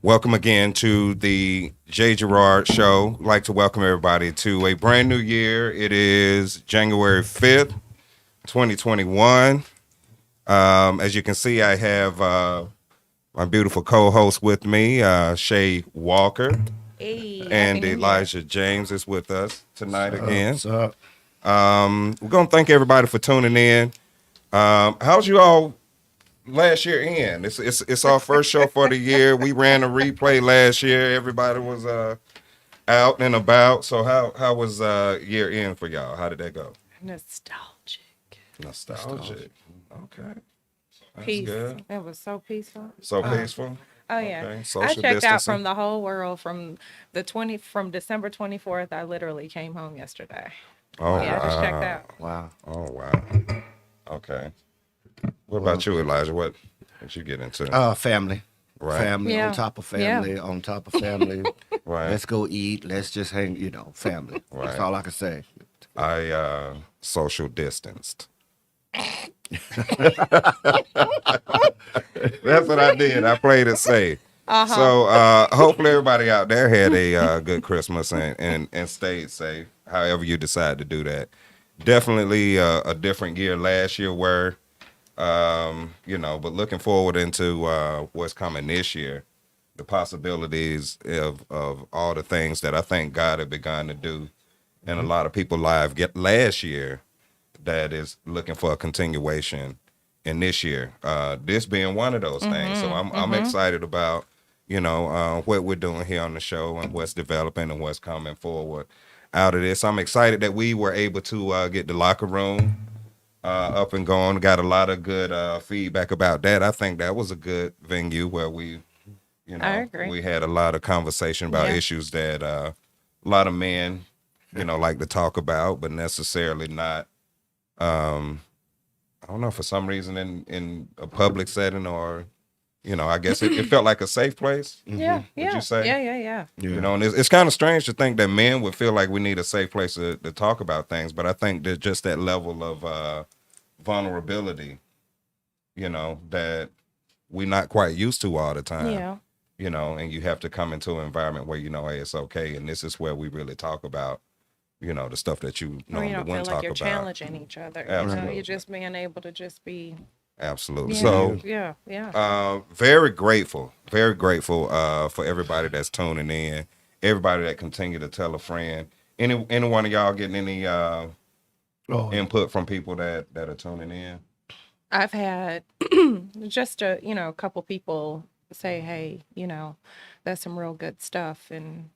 Welcome again to the Gerrard Show. I'd like to welcome everybody to a brand new year. It is January 5th, 2021. As you can see, I have my beautiful co-host with me, Shay Walker. Hey, and Elijah James is with us tonight again. What's up? We're going to thank everybody for tuning in. How's you all last year in? It's our first show for the year. We ran a replay last year. Everybody was out and about. So how was year end for y'all? How did that go? Nostalgic. Okay. That's Peace. good. It was so peaceful. So peaceful. Oh yeah. Okay. I Social checked out distancing. from the whole world from December 24th. I literally came home yesterday. Oh, Yeah, I just checked wow. out. Wow. Oh, wow. Okay. What about you, Elijah? What did you get into? Family. Right. Family Yeah. on top of family, on top of family. Right. Let's go eat. Let's just hang, family. Right. That's all I can say. I social distanced. That's what I did. I played it safe. So hopefully everybody out there had a good Christmas and stayed safe. However you decide to do that. Definitely a different year last year where, but looking forward into what's coming this year, the possibilities of all the things that I think God had begun to do in a lot of people's lives last year that is looking for a continuation in this year. This being one of those things. So I'm excited about, what we're doing here on the show and what's developing and what's coming forward out of this. I'm excited that we were able to get the locker room up and going. Got a lot of good feedback about that. I think that was a good venue where we, I agree. we had a lot of conversation about issues that a lot of men, like to talk about, but necessarily not. I don't know, for some reason in a public setting or, I guess it felt like a safe place. Yeah, Would you say? Yeah. And it's kind of strange to think that men would feel like we need a safe place to talk about things, but I think there's just that level of vulnerability, that we're not quite used to all the time. Yeah. And you have to come into an environment where hey, it's okay, and this is where we really talk about, the stuff that you Or you normally don't feel wouldn't like talk you're about. challenging each other. Absolutely. You're just being able to just be. Absolutely. Yeah, So, yeah. very grateful for everybody that's tuning in, everybody that continue to tell a friend. Any one of y'all getting any input from people that are tuning in? I've had just a couple people say, hey, that's some real good stuff, and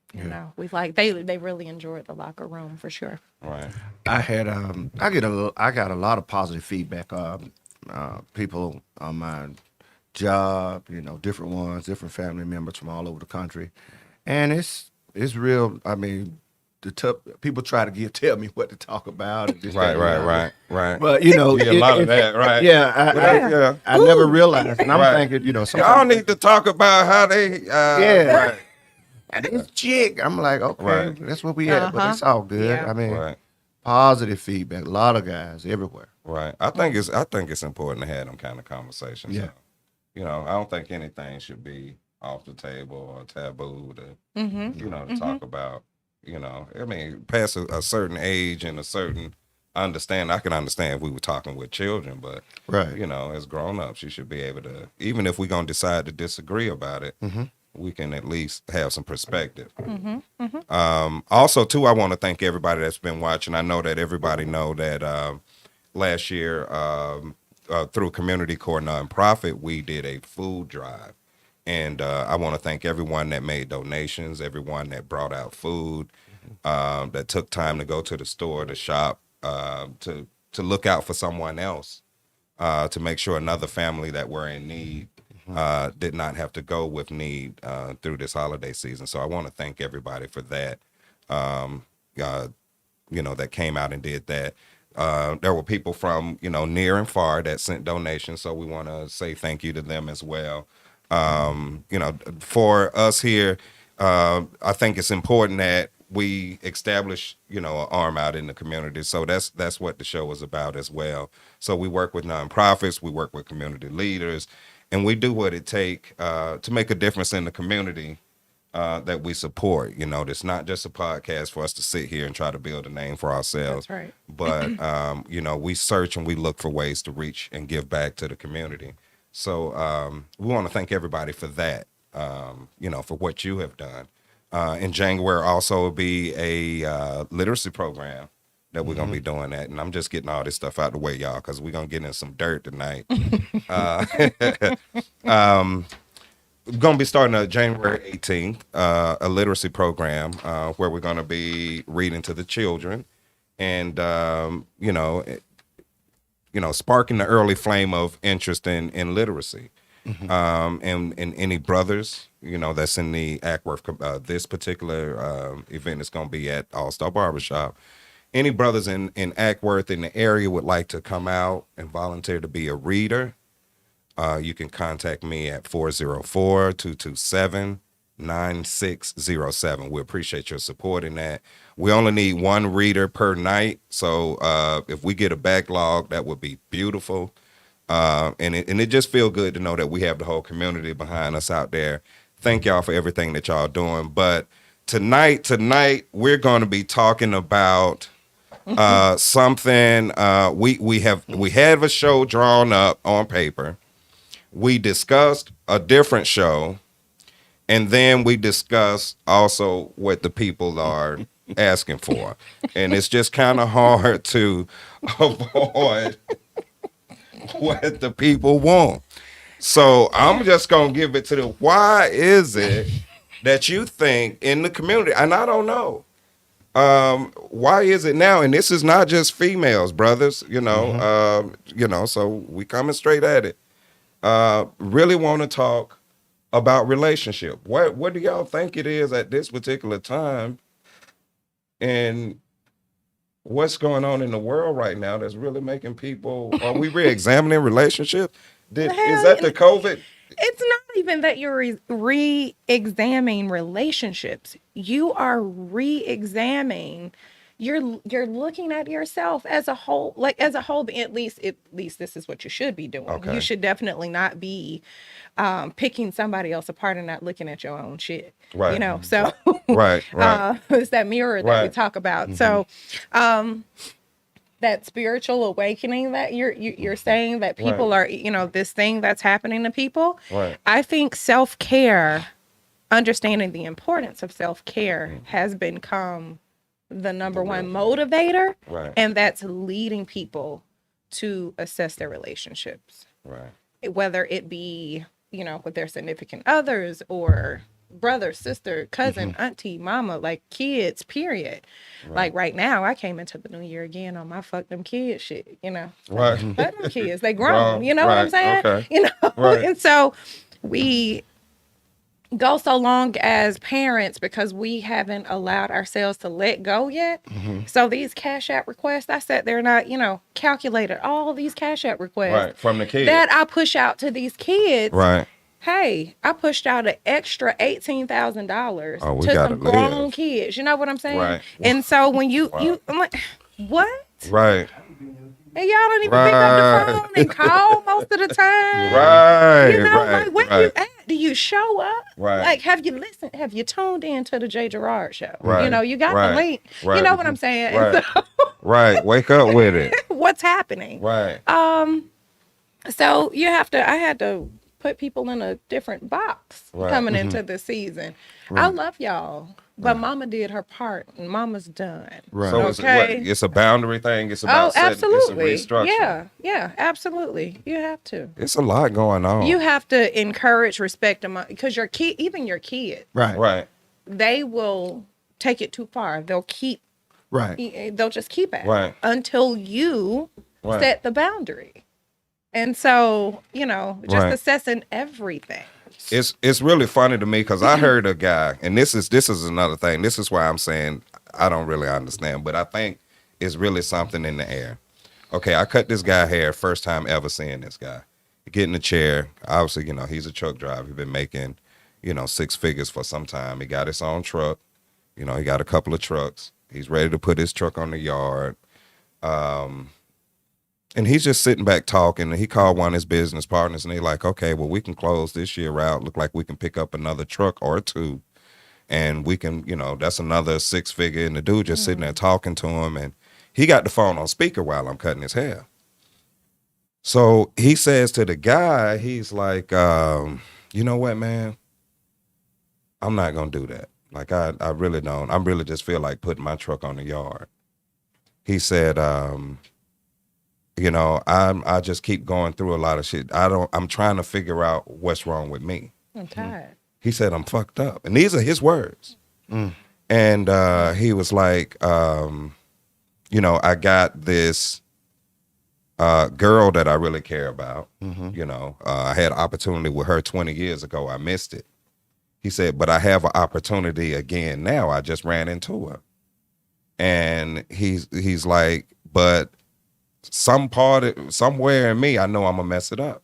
we they really enjoyed the locker room for sure. Right. I got a lot of positive feedback. People on my job, different ones, different family members from all over the country, and it's real. I mean, people try to tell me what to talk about. And this, that, and the other. Right. But Yeah, a lot of that, right? Yeah, I never realized, and I'm thinking, Y'all sometimes need to talk about how they. Right. and this chick, I'm like, okay, Right. that's what we had, but it's all good. Yeah. I mean, Right. positive feedback, a lot of guys everywhere. Right. I think it's important to have them kind of conversations. Yeah. So, I don't think anything should be off the table or taboo to to talk about. I mean, past a certain age and a certain understanding, I can understand if we were talking with children, but Right. as grown-ups, you should be able to, even if we're gonna decide to disagree about it, we can at least have some perspective. Also, too, I want to thank everybody that's been watching. I know that everybody know that last year through Community Core Nonprofit, we did a food drive. And I want to thank everyone that made donations, everyone that brought out food, that took time to go to the store, to shop, to look out for someone else, to make sure another family that were in need did not have to go with need through this holiday season. So I want to thank everybody for that, that came out and did that. There were people from, near and far that sent donations. So we want to say thank you to them as well. For us here, I think it's important that we establish, an arm out in the community. So that's what the show is about as well. So we work with nonprofits, we work with community leaders, and we do what it take to make a difference in the community that we support. You know, it's not just a podcast for us to sit here and try to build a name for ourselves. That's right. But, you know, we search and we look for ways to reach and give back to the community. So we want to thank everybody for that, you know, for what you have done. In January also will be a literacy program that we're going to be doing that. And I'm just getting all this stuff out the way, y'all, because we're going to get in some dirt tonight. We're going to be starting January 18th, a literacy program where we're going to be reading to the children and, you know, sparking the early flame of interest in literacy. And any brothers, you know, that's in the Ackworth, this particular event is going to be at All-Star Barbershop. Any brothers in Ackworth in the area would like to come out and volunteer to be a reader, you can contact me at 404-227-9607. We appreciate your support in that. We only need one reader per night, so if we get a backlog, that would be beautiful. And it just feels good to know that we have the whole community behind us out there. Thank y'all for everything that y'all doing. But tonight, we're going to be talking about something. We have a show drawn up on paper. We discussed a different show, and then we discussed also what the people are asking for. And it's just kind of hard to avoid what the people want. So I'm just going to give it to them. Why is it that you think in the community, and I don't know, why is it now? And this is not just females, brothers, you know, so we coming straight at it. Really want to talk about relationship. What do y'all think it is at this particular time? And what's going on in the world right now that's really making people, are we re-examining relationships? Is that the COVID? It's not even that you're re-examining relationships. You are re-examining. You're looking at yourself as a whole, at least this is what you should be doing. Okay. You should definitely not be picking somebody else apart and not looking at your own shit. Right. You know, so right. It's that mirror that we talk about. Mm-hmm. So that spiritual awakening that you're saying that people are, you know, this thing that's happening to people. Right. I think self-care, understanding the importance of self-care has become the number one motivator, and that's leading people to assess their relationships. Right. Whether it be, you know, with their significant others or brother, sister, cousin, auntie, mama, like kids, period. Right. Like right now, I came into the new year again on my fuck them kids shit, you know. Right. Fuck them kids, they grown, you know what I'm saying? Okay. You know, and so we go so long as parents because we haven't allowed ourselves to let go yet. Mm-hmm. So these Cash App requests, I sat there and I, you know, calculated all these Cash App requests from the kids that I push out to these kids. Right. Hey, I pushed out an extra $18,000 to some grown kids. You know what I'm saying? Right. And so when I'm like, what? Right. And y'all don't even pick up the phone and call most of the time. Right. You know, like where you at? Do you show up? Right. Like have you listened? Have you tuned in to the Gerrard show? Right. You know, you got the link. Right. You know what I'm saying? Right. So, right. Wake up with it. What's happening? Right. So I had to put people in a different box coming into the season. Right. I love y'all. But Mama did her part, and Mama's done. Right. So it's a boundary thing. It's about absolutely. It's a restructure. Yeah, absolutely. You have to. It's a lot going on. You have to encourage respect among, because your kids, right, they will take it too far. They'll keep, they'll just keep at it until you set the boundary. And so, you know, just assessing everything. It's really funny to me because I heard a guy, and this is another thing. This is why I'm saying I don't really understand, but I think it's really something in the air. Okay, I cut this guy hair, first time ever seeing this guy. Get in the chair. Obviously, you know, he's a truck driver. He's been making, you know, 6 figures for some time. He got his own truck. You know, he got a couple of trucks. He's ready to put his truck on the yard. And he's just sitting back talking, and he called one of his business partners, and they like, okay, well, we can close this year out. Look like we can pick up another truck or two, and we can, that's another 6-figure. And the dude just sitting there talking to him, and he got the phone on speaker while I'm cutting his hair. So he says to the guy, he's like, you know what, man? I'm not going to do that. Like, I really don't. I really just feel like putting my truck on the yard. He said, I just keep going through a lot of shit. I'm trying to figure out what's wrong with me. I'm tired. He said, I'm fucked up. And these are his words. And he was like, I got this girl that I really care about. I had an opportunity with her 20 years ago. I missed it. He said, but I have an opportunity again now. I just ran into her. And he's like, but somewhere in me, I know I'm gonna mess it up.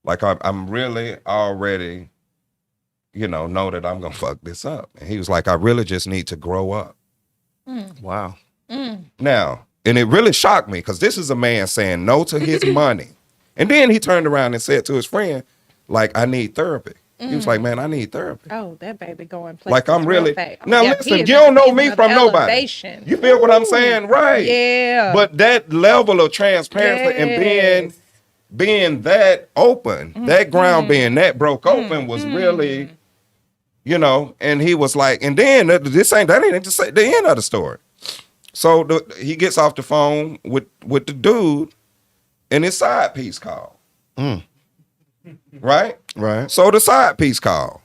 Like I'm really already, know that I'm gonna fuck this up. And he was like, I really just need to grow up. Wow. Now, and it really shocked me because this is a man saying no to his money. And then he turned around and said to his friend, like, I need therapy. He was like, man, I need therapy. Oh, that baby going places. Like I'm really now yeah, listen, you don't know me from nobody. You feel what I'm saying? Right. Yeah. But that level of transparency and being that open, that ground being that broke open was really, and he was like, and then that ain't just the end of the story. So he gets off the phone with the dude and his side piece call. Right? Right. So the side piece call.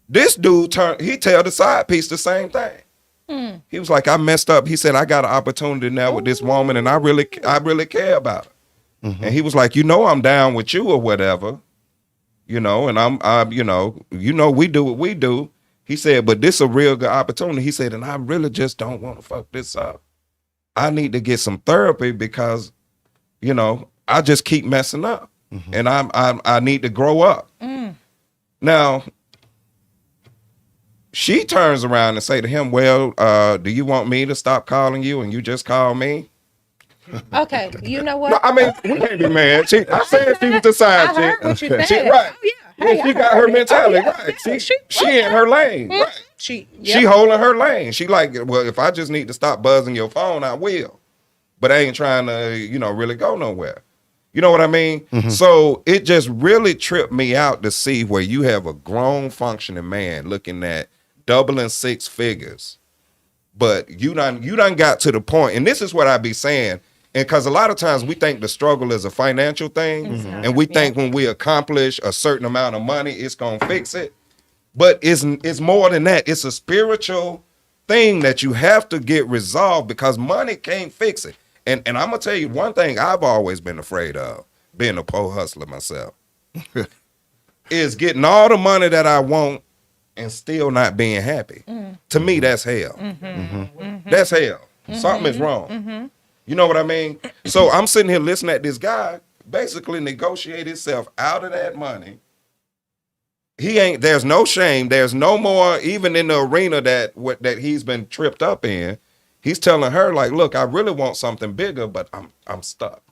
This dude he tell the side piece the same thing. He was like, I messed up. He said, I got an opportunity now with this woman and I really care about her. And he was like, I'm down with you or whatever. And we do what we do. He said, but this is a real good opportunity. He said, and I really just don't want to fuck this up. I need to get some therapy because, I just keep messing up. And I need to grow up. Now, she turns around and say to him, well, do you want me to stop calling you and you just call me? Okay, you know what? No, I mean, we can't be mad. I said she was the side chick. I heard what you said. Right. Oh, yeah. Hey, she got her mentality. Right. Yeah. She in her lane. Right. She holding her lane. She like, well, if I just need to stop buzzing your phone, I will. But I ain't trying to, really go nowhere. You know what I mean? So it just really tripped me out to see where you have a grown functioning man looking at doubling 6 figures. But you done got to the point, and this is what I be saying, and because a lot of times we think the struggle is a financial thing, and we think when we accomplish a certain amount of money, it's going to fix it. But it's more than that. It's a spiritual thing that you have to get resolved because money can't fix it. And I'm going to tell you one thing I've always been afraid of, being a poor hustler myself, is getting all the money that I want and still not being happy. To me, that's hell. That's hell. Something is wrong. You know what I mean? So I'm sitting here listening at this guy basically negotiate himself out of that money. There's no shame. There's no more, even in the arena that he's been tripped up in. He's telling her, like, look, I really want something bigger, but I'm stuck.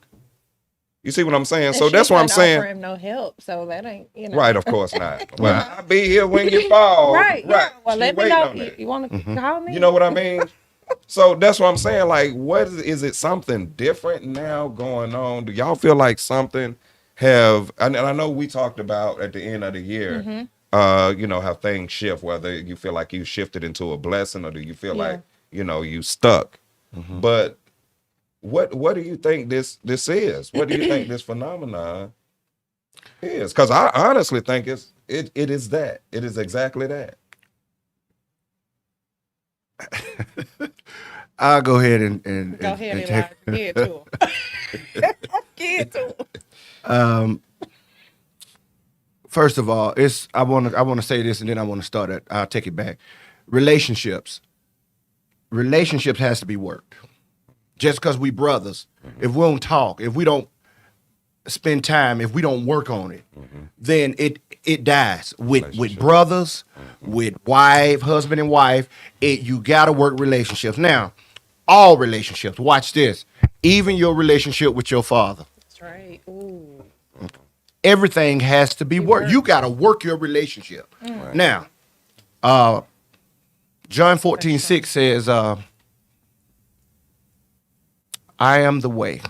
You see what I'm saying? And so that's what I'm saying. Offer him no help, so that ain't, Right, of course not. Well, I'll be here when you fall. Right. Yeah. Well, She let me waiting know. on You want to call me? You know what I mean? So that's what I'm saying. Like, what is it something different now going on? Do y'all feel like something and I know we talked about at the end of the year, how things shift, whether you feel like you shifted into a blessing or do you feel like, you stuck. But what do you think this is? What do you think this phenomenon is? Because I honestly think it is that. It is exactly that. I'll go ahead and go ahead and take get to him. Get to him. First of all, I want to say this and then I want to start it. I'll take it back. Relationships has to be worked. Just because we brothers, if we don't talk, if we don't spend time, if we don't work on it, then it dies. With brothers, with husband and wife, you gotta work relationships. Now, all relationships, watch this. even your relationship with your father. That's right. Ooh. Everything has to be worked. You got to work your relationship. Right. Now, John 14:6 says, I am the way.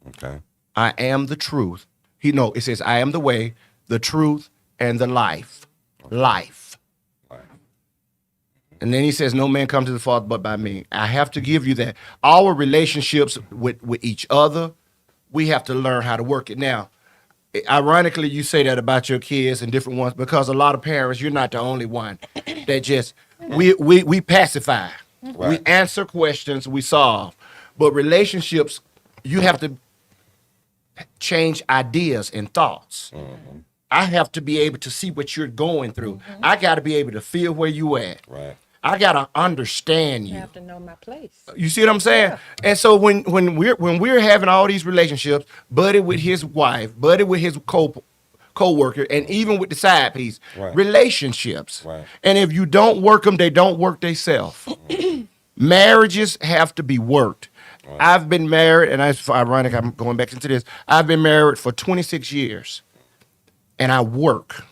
Okay. I am the truth. It says, I am the way, the truth, and the life. Life. Right. And then he says, no man comes to the Father but by me. I have to give you that. Our relationships with each other, we have to learn how to work it. Now, ironically, you say that about your kids and different ones, because a lot of parents, you're not the only one that just, we pacify. Right. We answer questions, we solve. But relationships, you have to change ideas and thoughts. Mm-hmm. I have to be able to see what you're going through. I got to be able to feel where you at. Right. I got to understand you. You have to know my place. You see what I'm saying? Yeah. And so when we're having all these relationships, Buddy with his wife, Buddy with his co-worker, and even with the side piece, right. relationships. Right. And if you don't work them, they don't work themselves. Marriages have to be worked. Right. I've been married, and it's ironic, I'm going back into this. I've been married for 26 years, and I work.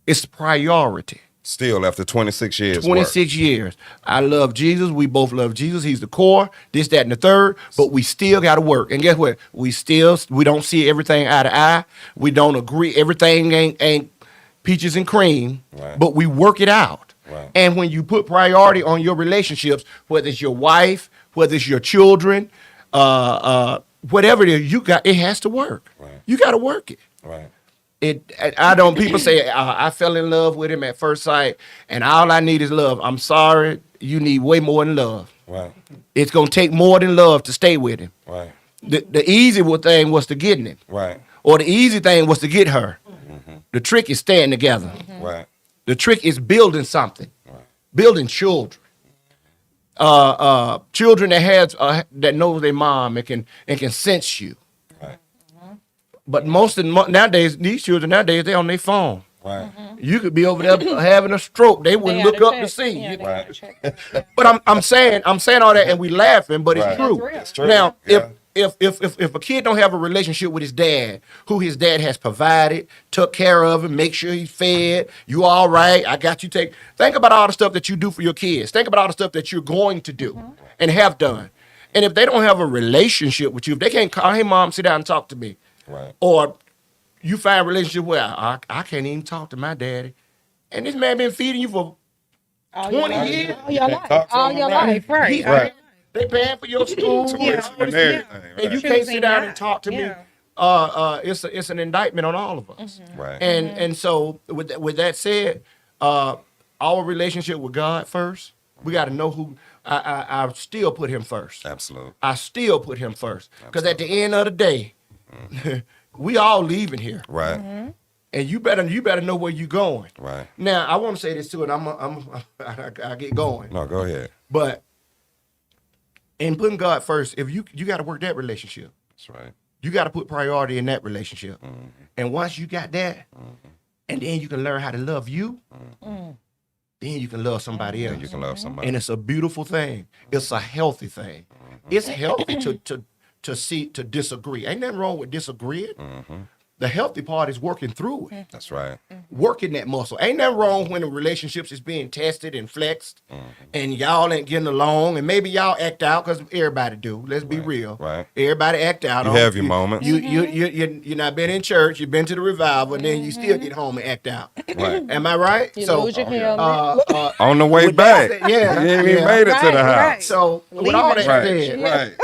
It's priority. Still, after 26 years. 26 years. I love Jesus. We both love Jesus. He's the core, this, that, and the third. But we still got to work. And guess what? We don't see everything eye to eye. We don't agree. Everything ain't peaches and cream. Right. But we work it out. Right. And when you put priority on your relationships, whether it's your wife, whether it's your children, whatever it is, it has to work. Right. You got to work it. Right. People say, I fell in love with him at first sight, and all I need is love. I'm sorry, you need way more than love. Right. It's going to take more than love to stay with him. Right. The easy thing was to get him. Right. Or the easy thing was to get her. Mm-hmm. The trick is staying together. Mm-hmm. Right. The trick is building something. Right. Building children. Children that knows their mom and can sense you. But nowadays, these children they on their phone. Right. Mm-hmm. You could be over there having a stroke. They wouldn't look up to see you. Right. But I'm saying all that, and we laughing, but right. It's true. Now, if a kid don't have a relationship with his dad, who his dad has provided, took care of him, make sure he's fed, you all right, I got you. Think about all the stuff that you do for your kids. Think about all the stuff that you're going to do and have done. And if they don't have a relationship with you, if they can't call, hey, mom, sit down and talk to me. Right. Or you find a relationship where I can't even talk to my daddy. And this man been feeding you for 20 years. All your life, right. Right. They paying for your school. And you can't sit down and talk to me. It's an indictment on all of us. Mm-hmm. Right. And so with that said, our relationship with God first, we got to know who. I still put him first. Absolutely. I still put him first. Because at the end of the day, we all leaving here. Right. Mm-hmm. And you better know where you're going. Right. Now, I want to say this too, and I get going. No, go ahead. But in putting God first, if you got to work that relationship. That's right. You got to put priority in that relationship. Mm-hmm. And once you got that, and then you can learn how to love you, then you can love somebody else. Then you can love somebody. And it's a beautiful thing. It's a healthy thing. It's healthy to disagree. Ain't nothing wrong with disagreeing. The healthy part is working through it. That's right. Working that muscle. Ain't nothing wrong when the relationships is being tested and flexed, and y'all ain't getting along, and maybe y'all act out because everybody do. Let's be real. Right. Everybody act out. You have your moments. You not been in church. You've been to the revival, and then you still get home and act out. Right. Am I right? You lose your helmet. On the way back. You ain't even made it to the house. Right. So with all that said,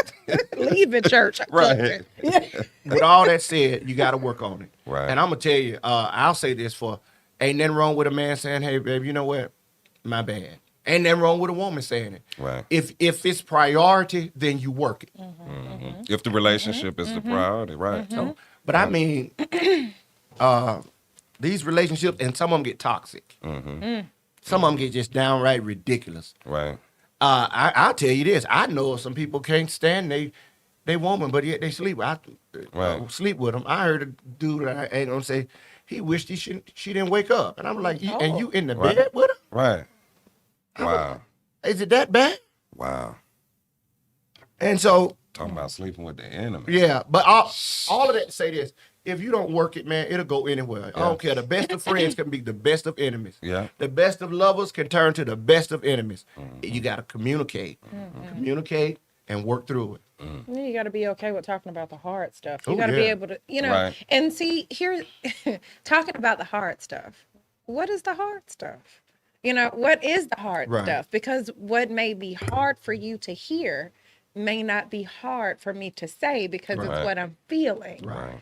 leaving church. Right. With all that said, you got to work on it. Right. And I'm gonna tell you, I'll say this ain't nothing wrong with a man saying, "Hey, babe, you know what? My bad." Ain't nothing wrong with a woman saying it. Right. If it's priority, then you work it. If the relationship is the priority, right. So, but I mean, these relationships, and some of them get toxic. Some of them get just downright ridiculous. Right. I'll tell you this. I know some people can't stand they woman, but yet they sleep. I sleep with them. I heard a dude, I ain't gonna say, he wished she didn't wake up. And I'm like, and you in the bed with her? Right. Wow. Is it that bad? Wow. And so Talking about sleeping with the enemy. Yeah, but all of that to say this. If you don't work it, man, it'll go anywhere. I don't care. The best of friends can be the best of enemies. Yeah. The best of lovers can turn to the best of enemies. You got to communicate. Communicate and work through it. You got to be okay with talking about the hard stuff. You Oh, got to be yeah. able to, Right. and see here, talking about the hard stuff. What is the hard stuff? What is the hard Right. stuff? Because what may be hard for you to hear may not be hard for me to say because Right. it's what I'm feeling. Right.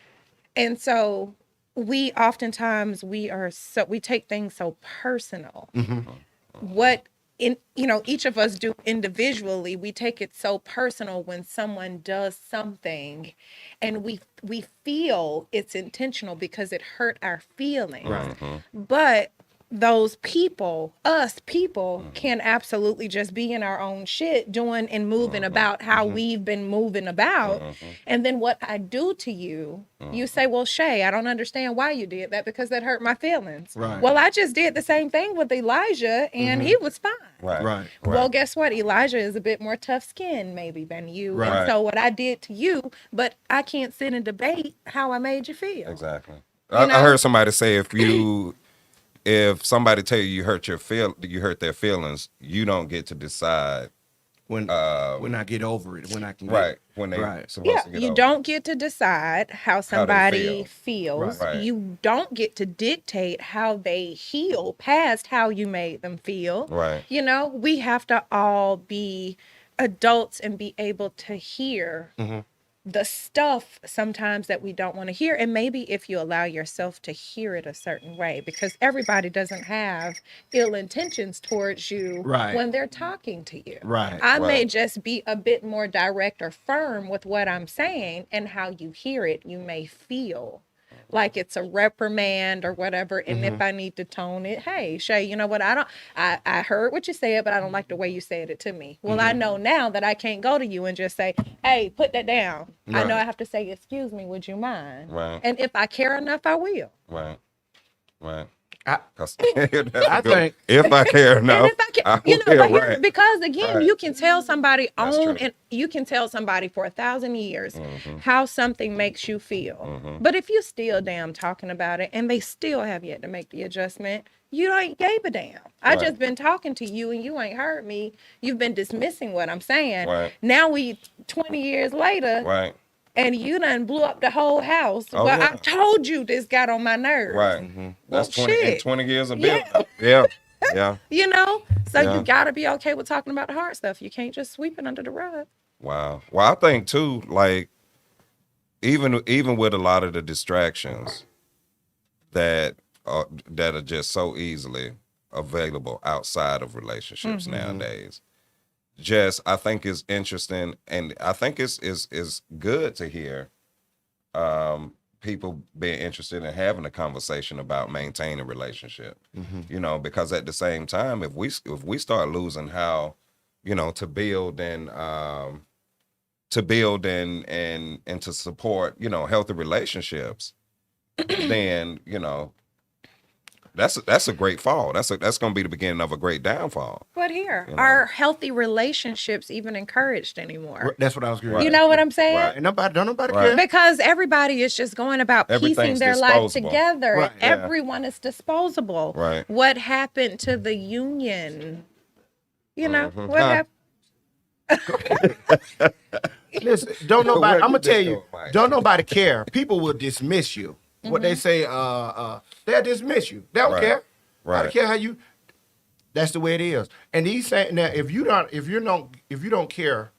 And so we oftentimes we take things so personal. What each of us do individually, we take it so personal when someone does something and we feel it's intentional because it hurt our feelings. Right. But those people, us people, can absolutely just be in our own shit, doing and moving about how we've been moving about. And then what I do to you, you say, well, Shay, I don't understand why you did that because that hurt my feelings. Right. Well, I just did the same thing with Elijah and he was fine. Right. Right. Well, guess what? Elijah is a bit more tough skinned maybe than you. Right. And so what I did to you, but I can't sit and debate how I made you feel. Exactly. You know? I heard somebody say if somebody tell you you hurt their feelings, you don't get to decide When I get over it, when I can get when they Right. supposed Yeah, to get you over. don't get to decide how somebody feel. feels. Right. You don't get to dictate how they heal past how you made them feel. Right. We have to all be adults and be able to hear the stuff sometimes that we don't want to hear. And maybe if you allow yourself to hear it a certain way, because everybody doesn't have ill intentions towards you Right. when they're talking to you. Right. I may Right. just be a bit more direct or firm with what I'm saying, and how you hear it, you may feel like it's a reprimand or whatever. And if I need to tone it, hey, Shay, you know what? I heard what you said, but I don't like the way you said it to me. Well, I know now that I can't go to you and just say, hey, put that down. I know I have to say, excuse me, would you mind? Right. And if I care enough, I will. Right. Right. I 'Cause I think if I care enough, And if I can, I but will, here's, right. because again, Right. you can tell somebody That's true. and you can tell somebody for 1,000 years how something makes you feel. But if you still damn talking about it and they still have yet to make the adjustment, you ain't gave a damn. I Right. just been talking to you and you ain't heard me. You've been dismissing what I'm saying. Right. Now 20 years later, Right. and you done blew up the whole house. Oh, Well, yeah. I told you this got on my nerves. Right. That's Well, 20 shit. 20 years of Yeah. build. Yeah. Yeah. So Yeah. you got to be okay with talking about the hard stuff. You can't just sweep it under the rug. Wow. Well, I think too, like even with a lot of the distractions that are just so easily available outside of relationships nowadays. I think it's interesting, and I think it's good to hear people being interested in having a conversation about maintaining a relationship. Because at the same time, if we start losing how, to build and to support, healthy relationships, then, that's a great fall. That's going to be the beginning of a great downfall. But here, are healthy relationships even encouraged anymore? that's what I was going Right. You know what I'm saying? Right. And don't nobody Right. care. Because everybody is just going about piecing Everything's their life disposable. together. Right. Yeah. Everyone is disposable. Right. What happened to the union? What happened? Listen, don't nobody. Where I'm gonna did this tell you, go, Mike? don't nobody care. People will dismiss you. What they say, they'll dismiss you. They don't Right. care. I Right. don't care how you. That's the way it is. And he's saying that if you don't care,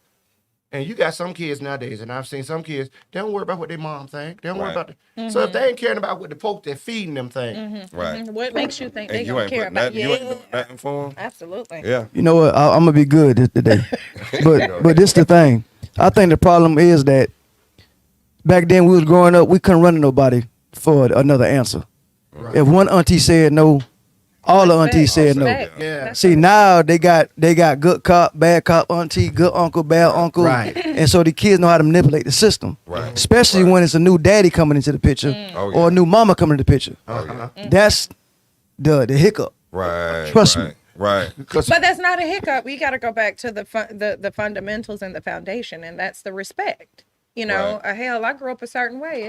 and you got some kids nowadays, and I've seen some kids, they don't worry about what their mom think. They don't worry Right. about. So if they ain't caring about what the folks they're feeding them think, Right. What makes you think And they you don't ain't care put about nothing, you ain't doing nothing for them. Absolutely. Yeah. You know what? I'm gonna be good today, but this the thing. I think the problem is that back then we was growing up, we couldn't run to nobody for another answer. Right. If one auntie said no, all the aunties said no. Respect. Yeah. That's See, now they got good cop, bad cop auntie, good uncle, bad uncle, Right. and so the kids know how to manipulate the system. Right. Especially when it's a new daddy coming into the picture Oh, or a yeah. new mama coming into the picture. Oh, yeah. That's the hiccup. Right. Trust me. right, Right. Because But that's not a hiccup. You got to go back to the fundamentals and the foundation, and that's the respect. You know, Right. hell, I grew up a certain way.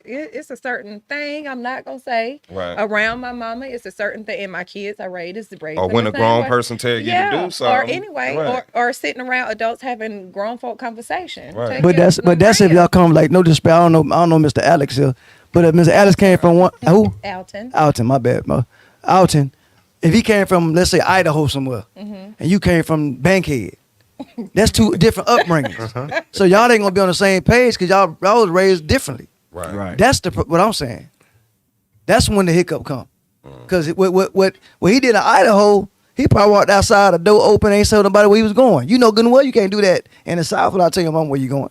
It's a certain thing. I'm not gonna say Right. around my mama. It's a certain thing, and my kids I raised Or when a grown person tell you to do something. or anyway, Right. or sitting around adults having grown folk conversation. Right. Take But your that's if little y'all come like no disrespect. I don't know Mr. Alex here, but if Mr. Alex came from who? Alton. Alton, my bad, Alton. If he came from, let's say, Idaho somewhere, and you came from Bankhead, that's two different upbringings. So y'all ain't gonna be on the same page because y'all was raised differently. Right. That's what I'm saying. That's when the hiccup come. Because what he did in Idaho, he probably walked outside, the door open, ain't told nobody where he was going. You know good and well you can't do that in the South without telling your mom where you going.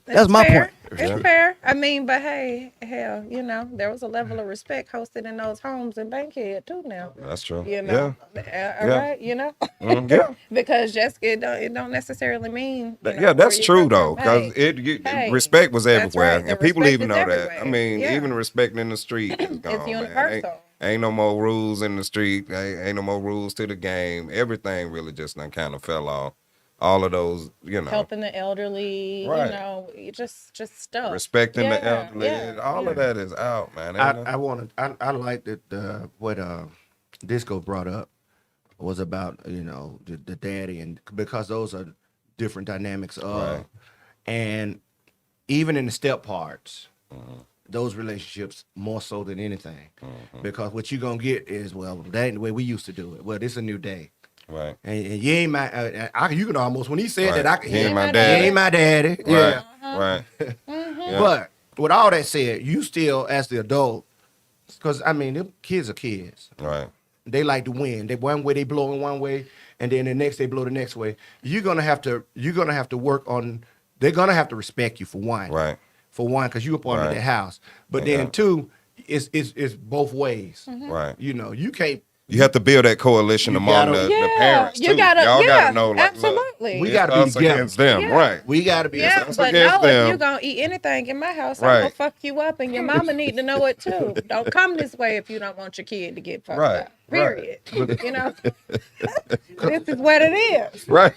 That's my fair. point. It's fair. I mean, but hey, hell, you know, there was a level of respect hosted in those homes in Bankhead too. Now, That's true. you know, all right, you know, Yeah. because just it don't necessarily mean. You know, Yeah, that's where you true come though, from. because Hey, respect was that's everywhere, right. The and people respect even is know that. everywhere. I mean, Yeah. even respect in the street is gone. man. universal. Ain't no more rules in the street. Ain't no more rules to the game. Everything really just done kind of fell off. All of those, you know, Helping the elderly, Right. you know, just stuff. respecting the Yeah, elderly. yeah, All yeah. of that is out, man. I like that what Disco brought up was about the daddy, and because those are different dynamics Right. and even in the step parts, those relationships more so than anything, because what you gonna get is, well, that ain't the way we used to do it. Well, this is a new day. Right. And you ain't my, you can almost, when he said Right. that, I could He hear, ain't my he daddy. ain't my daddy. Yeah. Right. Right. Yeah. But with all that said, you still, as the adult, because, I mean, them kids are kids. Right. They like to win. They one way they blow in one way, and then the next they blow the next way. You're gonna have to work on. They're gonna have to respect you for one. Right. For one, because you're a part of Right. their house. But Yeah. then two, it's both ways. Right. You know, you can't. You have to build that coalition You among gotta- the parents you too. gotta, Y'all yeah, gotta know, like, absolutely. Look, We it's gotta be us together. against them, Yeah. right? We gotta be. Yeah, us but against no, them. if you're gonna eat anything in my house, I'm Right. gonna fuck you up, and your mama need to know it too. Don't come this way if you don't want your kid to get fucked Right, up. Period. You know, this is what it is. Right.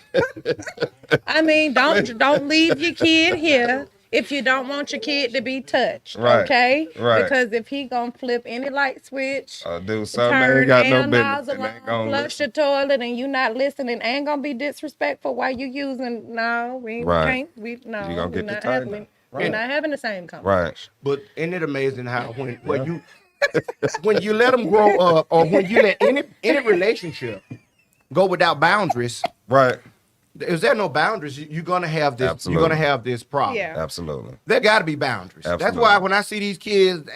I mean, don't leave your kid here if you don't want your kid to be touched. Right, Okay, right. Because if he gonna flip any light switch. Do something they Turn ain't got no and business. nozzle They ain't on, gonna flush listen. the toilet, and you not listening. Ain't gonna be disrespectful while you using. No, we Right. can't. We no. You gonna we get the not title. having. Right. We're not having the same conversation. Right. But isn't it amazing how when you let them grow up, or when you let any relationship go without boundaries, Right. if there are no boundaries, you're gonna have this. Absolutely. You're gonna have this problem. Yeah. Absolutely. There got to be boundaries. That's Absolutely. why when I see these kids,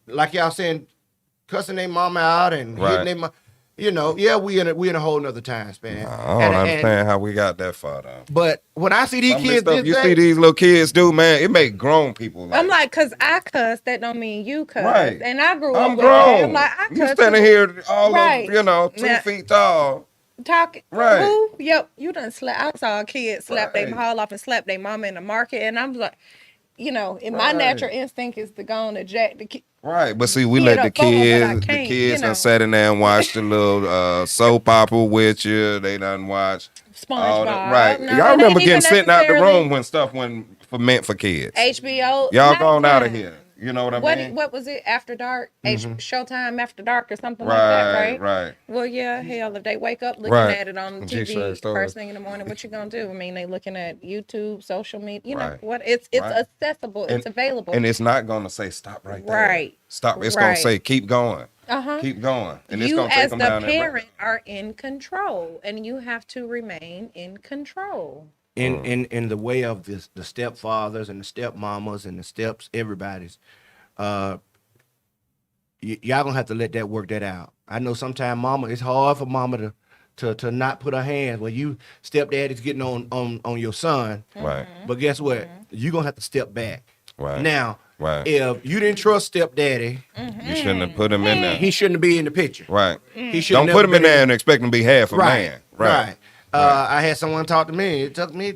like y'all saying, cussing their mama out and Right. hitting their mama, we in a whole nother time span. I don't understand how we got that far though. But when I see these Some of this kids, stuff this you day, see these little kids do, man, it make grown people. I'm like, cause I cuss, that don't mean you cuss. Right. And I grew I'm up with that. grown. I'm like, I You cuss. standing here all Right. of, 2 Now- feet tall. Talking. Right. Who? Yep. You done slap. I saw a kid slap their Right. haul off and slap their mama in the market, and I'm like, in my Right. natural instinct is to go on and jack the kid. Right, but see, we Kid let the up for 'em, but I kids, can't, you know. done sat in there and watched the little soap opera with you. They done watched all SpongeBob. right. No, Y'all it ain't remember getting even sent out the necessarily room when stuff wasn't meant for kids. HBO. Y'all gone out of nighttime. here. You know what I mean? What was it? After dark, Showtime After Dark or something like that, right? Right. Well, yeah, hell, if they wake up looking Right. at it on the G-Show TV stories. first thing in the morning, what you gonna do? I mean, they looking at YouTube, social media. You know Right. what? It's Right. accessible. And- It's available. And it's not gonna say stop right there. Right. Stop. It's gonna Right. say keep going. Uh-huh. Keep going. And it's You gonna take as them the down that parent road. are in control, and you have to remain in control. in the way of the stepfathers and the stepmamas and the steps, everybody's, y'all gonna have to let that work that out. I know sometimes mama, it's hard for mama to not put her hands when you stepdaddy's getting on your son. Right. But guess what? You're gonna have to step back. Right. Now, Right. if you didn't trust stepdaddy, You shouldn't have put him in there. he shouldn't be in the picture. Right. He should Don't put him in there and expect him to be half a Right. man. Right. I had someone talk to me. It took me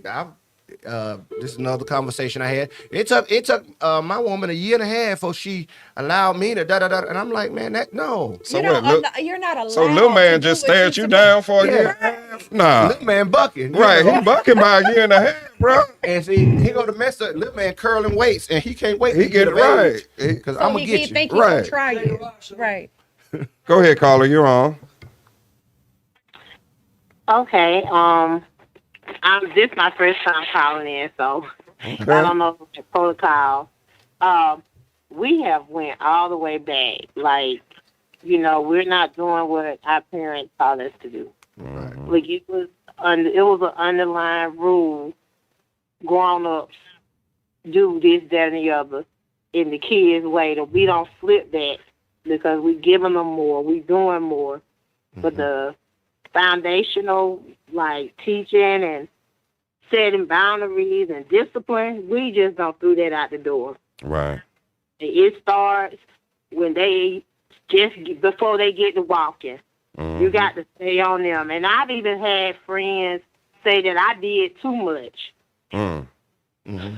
this is another conversation I had. It took my woman a year and a half before she allowed me to and I'm like, man, no. So you what? don't, you're not allowed. So little man to just do what stared you're you down for a Yeah. year and a half? Nah. Little man bucking. you Right, know. he bucking by a year and a half, bro. And see, he go to mess up. Little man curling weights, and he can't wait. He to get it of right. age, He- Cause So I'm gonna he get you. think he Right. gonna try you. Right. Go ahead, caller. You're on. Okay. This my first time calling in, so Okay. I don't know the protocol. We have went all the way back. Like, we're not doing what our parents taught us to do. Mhm. Like it was an underlying rule. Grown ups do this, that, and the other in the kids' way. That we don't flip that because we giving them more, we doing more. But the foundational, like teaching and setting boundaries and discipline, we just don't throw that out the door. Right. It starts when they before they get to walking. Mhm. You got to stay on them. And I've even had friends say that I did too much. Mm.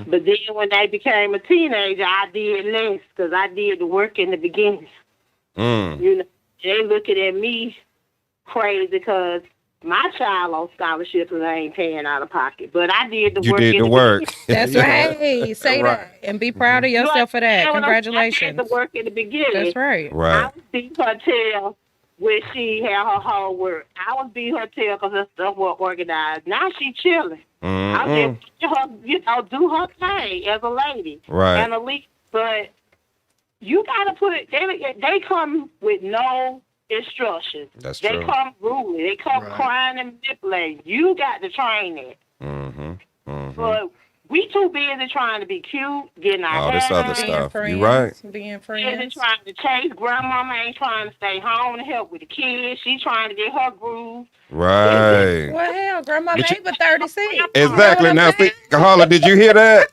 But then when they became a teenager, I did less because I did the work in the beginning. Mm. They looking at me crazy because my child on scholarship and I ain't paying out of pocket. But I did the You work. did in the work. That's right. Hey, say Right. that and be proud of yourself for that. Congratulations. I did the work in the beginning. That's right. I Right. would beat her tail when she had her homework. I would beat her tail because her stuff was organized. Now she chilling. I Mm-mm. just her, do her thing as a lady Right. and a lead. But you gotta put it. They come with no instructions. That's They true. come ruling. They come crying and manipulating. You got to train it. Mm-hmm. Mm-hmm. But we too busy trying to be cute, getting our All this hair other done, stuff. Being You right. friends, being busy friends. trying to chase. Grandmama ain't trying to stay home to help with the kids. She trying to get her groove. Right. Well, hell, grandma But you- made but 36. Exactly. You know Now, what I'm see, Carla, did you hear that?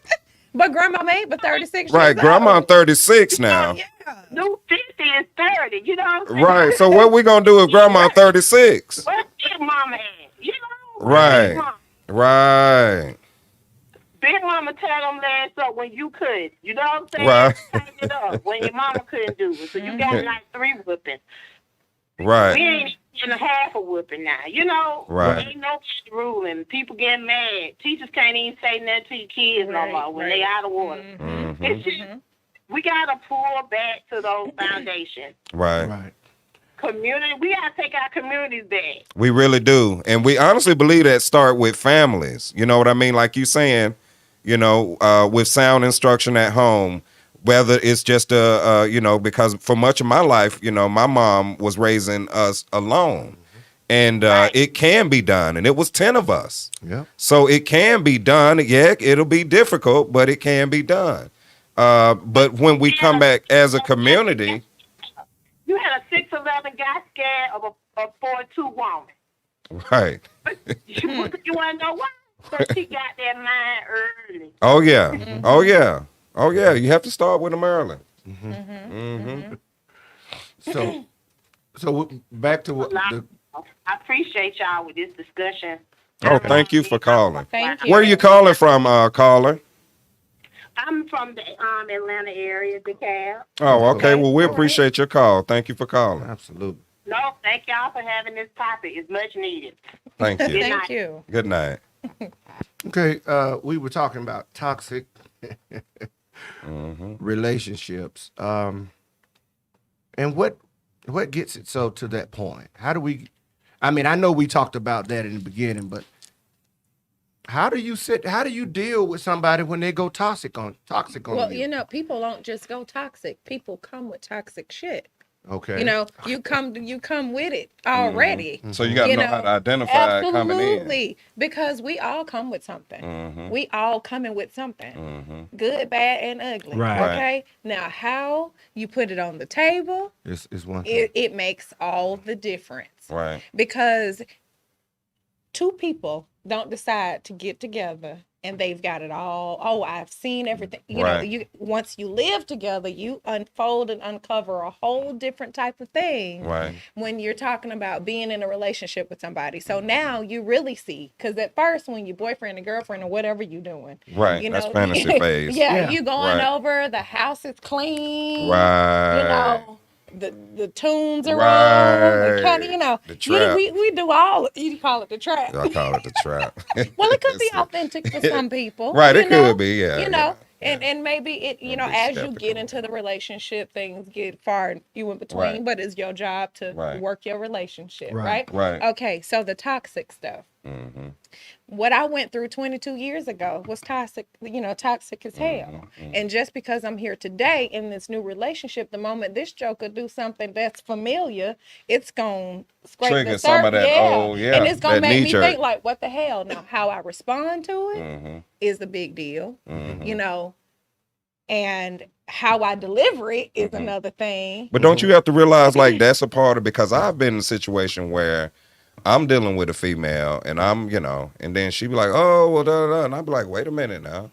But grandma made but 36. Right. years Grandma old. 36 now. Yeah. New 50 is 30. You know what I'm saying? Right. So what we gonna do with grandma 36? Where's Big Mama at? You know? Right. Big Mama. Right. Big Mama tell them legs up when you could. You know what I'm saying? Right. Tighten it up when your mama couldn't do it. So you got like 3 whippings. We Right. ain't in a half a whipping now. You know? Right. Ain't no ruling. People get mad. Teachers can't even say nothing to your kids no more when they out of water. Mm-hmm. It's just, we got to pull back to those foundations. Right. Right. Community, we got to take our communities back. We really do. And we honestly believe that start with families. You know what I mean? Like you saying, with sound instruction at home, whether it's just because for much of my life, my mom was raising us alone. And it can be done. And it was 10 of us. Yeah. So it can be done. Yeah, it'll be difficult, but it can be done. But when we come back as a community, You had a 6'11" guy scared of a 4'2" woman. right. You want to know why? Because she got that mind early. Oh yeah. Oh yeah. Oh yeah. You have to start with them early. So back to what the I appreciate y'all with this discussion. Oh, thank you for calling. Thank you. Where are you calling from, caller? I'm from the Atlanta area, DeKalb. Oh, okay. Well, we appreciate your call. Thank you for calling. absolutely. No, thank y'all for having this topic. It's much needed. Thank you. Thank you. Good night. Okay, we were talking about toxic relationships, and what gets it so to that point? How do we? I mean, I know we talked about that in the beginning, but how do you deal with somebody when they go toxic on Well, you? people don't just go toxic. People come with toxic shit. Okay, You come with it already. So you got to know how to identify it coming in. Absolutely, because we all come with something. We all coming with something, good, bad, and ugly. Right. Okay. Now, how you put it on the table, it's one thing. it makes all the difference. Right. Because two people don't decide to get together and they've got it all. Oh, I've seen everything. You know, once you live together, you unfold and uncover a whole different type of thing. Right. When you're talking about being in a relationship with somebody. So now you really see, because at first when you're boyfriend and girlfriend or whatever you doing. Right. You That's know, fantasy phase. Yeah, you going over, the house is clean. Right. You know, the tunes are Right. on, kind of, you know, The trap. we do all. You call it the trap. I call it the trap. Well, it could be authentic for some people. Right, you it know? could be, yeah. You know, yeah. and maybe it, you know, Don't be as you skeptical. get into the relationship, things get far and few in between, Right. but it's your job to Right. work your relationship, Right. right? Right. Okay, so the toxic stuff. Mm-hmm. What I went through 22 years ago was toxic, you know, toxic as hell. And just because I'm here today in this new relationship, the moment this joker do something that's familiar, it's going to scrape Trigger the some of surface. that old, yeah, And it's going to that make me knee-jerk. think like, what the hell? Now, how I respond to it Mm-hmm. is the big deal, Mm-hmm. you know, and how I deliver it is another thing. But don't you have to realize, like, that's a part of, because I've been in a situation where I'm dealing with a female and I'm, you know, and then she be like, oh, well, da, da, da. And I'd be like, wait a minute now.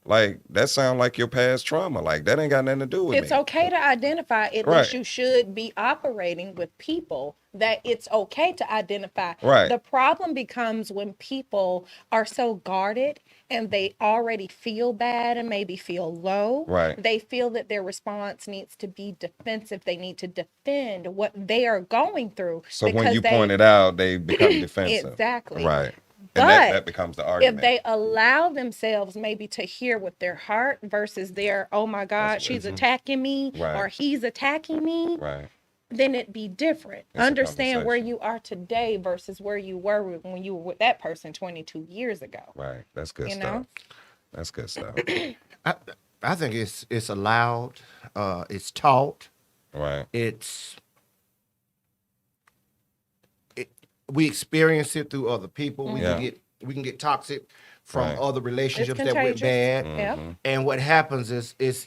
Like, that sound like your past trauma. Like, that ain't got nothing to do with It's me. okay to identify. At Right. least you should be operating with people that it's okay to identify. Right. The problem becomes when people are so guarded and they already feel bad and maybe feel low. Right. They feel that their response needs to be defensive. They need to defend what they are going through. So when because you they- point it out, they become defensive. Exactly. Right. But And that becomes the if argument. they allow themselves maybe to hear with their heart versus their, oh my God, she's attacking me Right. or he's attacking me, Right. then it'd be different. It's a Understand where conversation. you are today versus where you were when you were with that person 22 years ago. Right. That's good You stuff. know? That's good stuff. I think it's allowed. It's taught. Right. We experience it through other people. Yeah. We can get toxic from Right. other relationships that went contagious. bad. Yep. And what happens is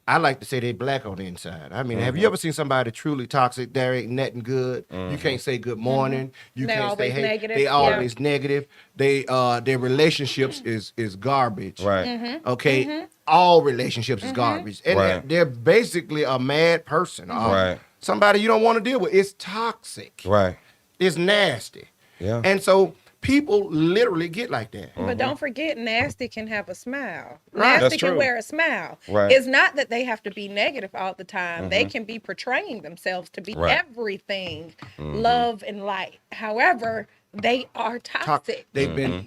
I like to say they black on the inside. I mean, have you ever seen somebody truly toxic? There ain't nothing good. You can't say good morning. You They're can't say always hey. negative. They Yeah. always negative. They their relationships is garbage. Right. Okay, all relationships is garbage, and Right. they're basically a mad person. Right. Somebody you don't want to deal with. It's toxic. Right. It's nasty. Yeah. And so people literally get like that. But don't forget, nasty can have a smile. Right. Nasty That's can true. wear a smile. Right. It's not that they have to be negative all the time. They can be portraying themselves to be Right. everything, love and light. However, they are toxic. They've been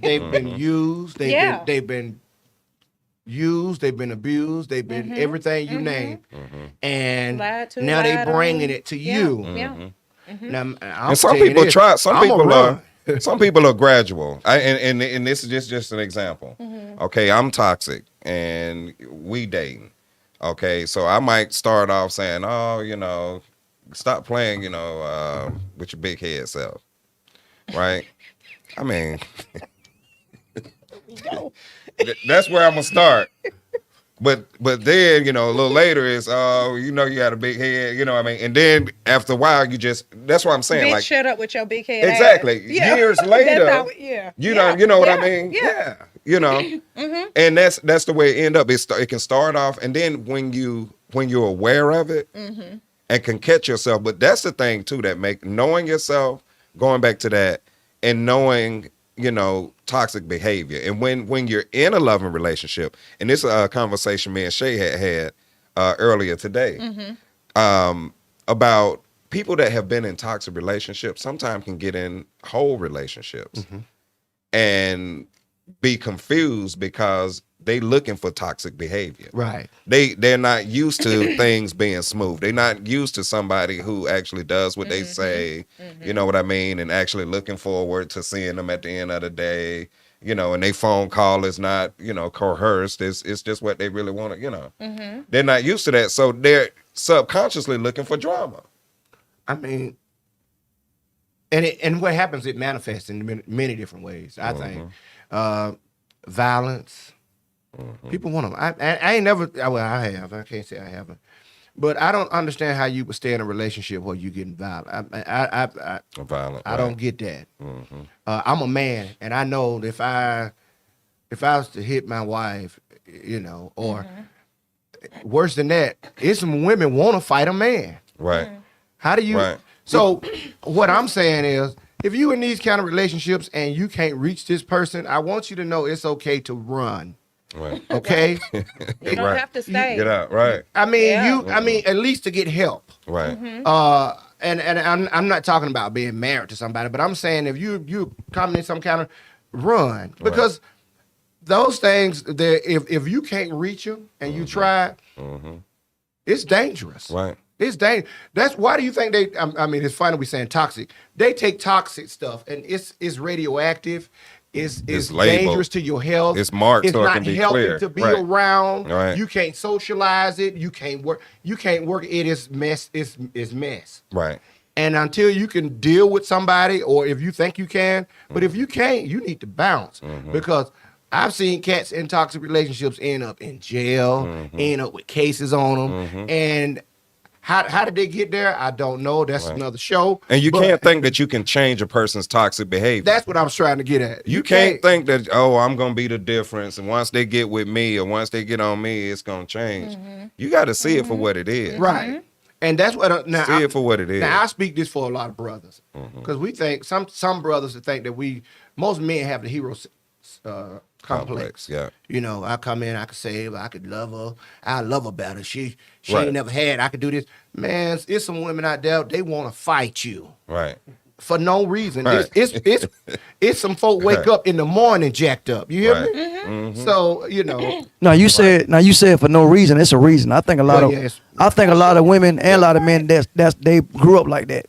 used. Yeah. They've been used. They've been abused. They've been everything you name. And Lied to, now they lied bringing on. it to Yeah, you. yeah. Now, I'm And some telling you people this, try. Some I'ma people run. are. Some people are gradual. And this is just an example. Okay, I'm toxic and we dating. Okay, so I might start off saying, "Oh, you know, stop playing, you know, with your big head self." Right? I mean, that's where I'm gonna start. But then, you know, a little later is, oh, you know, you got a big head, you know what I mean? And then after a while, that's what I'm saying. Bitch, Like, shut up with your big head. exactly. ass. Yeah. Years later, That's how, yeah. you Yeah. know what I Yeah. mean? Yeah. You know, and that's the way it end up. It can start off, and then when you're aware of it and can catch yourself. But that's the thing too that knowing yourself, going back to that, and knowing, you know, toxic behavior. And when you're in a loving relationship, and this is a conversation me and Shay had earlier today about people that have been in toxic relationships sometimes can get in whole relationships and be confused because they looking for toxic behavior. Right. They're not used to things being smooth. They're not used to somebody who actually does what they say, you know what I mean, and actually looking forward to seeing them at the end of the day, you know, and their phone call is not, you know, coerced. It's just what they really want to, you know. They're not used to that, so they're subconsciously looking for drama. I mean, and what happens, it manifests in many different ways. I think violence. People want them. I ain't never. Well, I have. I can't say I haven't. But I don't understand how you would stay in a relationship where you getting violent. Violent. I don't get that. I'm a man, and I know if I if I was to hit my wife, or worse than that, it's some women want to fight a man. Right. How do you? Right. So what I'm saying is, if you in these kind of relationships and you can't reach this person, I want you to know it's okay to run. Right. Okay. You don't Right. have to stay. Get out. Right. I mean, Yeah. at least to get help. Right. And I'm not talking about being married to somebody, but I'm saying if you come in some kind of run, because those things, if you can't reach them and you try, it's dangerous. Right. It's dangerous. That's why do you think they? I mean, it's funny we saying toxic. They take toxic stuff and it's radioactive. It's labeled. dangerous to your health. It's marked It's so it not can be healthy clear. to be Right. around. Right. You can't socialize it. You can't work. It is mess. It's mess. Right. And until you can deal with somebody, or if you think you can, but if you can't, you need to bounce. Because I've seen cats in toxic relationships end up in jail, end up with cases on them. And how did they get there? I don't know. That's another show. And you But can't think that you can change a person's toxic behavior. That's what I was trying to get at. You can't think that, oh, I'm going to be the difference. And once they get with me or once they get on me, it's going to change. You got to see it for what it is. Right. And that's what now See it for what it is. Now I speak this for a lot of brothers, because we think some brothers think that most men have the hero complex. Yeah. I come in, I could save her, I could love her, I love her better. She Right. ain't never had. I could do this. Man, it's some women out there, they want to fight you Right. for no reason. Right. It's some folk wake up in the morning jacked up. You hear Right. me? So Now you said for no reason. It's a reason. I think a lot Well, of yes. women and a lot of men that's they grew up like that.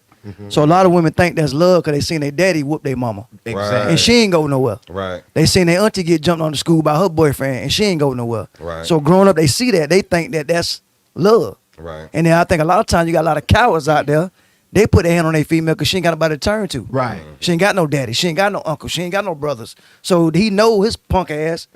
So a lot of women think that's love because they seen their daddy whoop their mama, exactly. and she ain't go nowhere. Right. They seen their auntie get jumped on the school by her boyfriend, and she ain't go nowhere. Right. So growing up, they see that, they think that that's love. Right. And then I think a lot of times you got a lot of cowards out there. They put their hand on their female because she ain't got nobody to turn to. Right. She ain't got no daddy. She ain't got no uncle. She ain't got no brothers. So he know his punk ass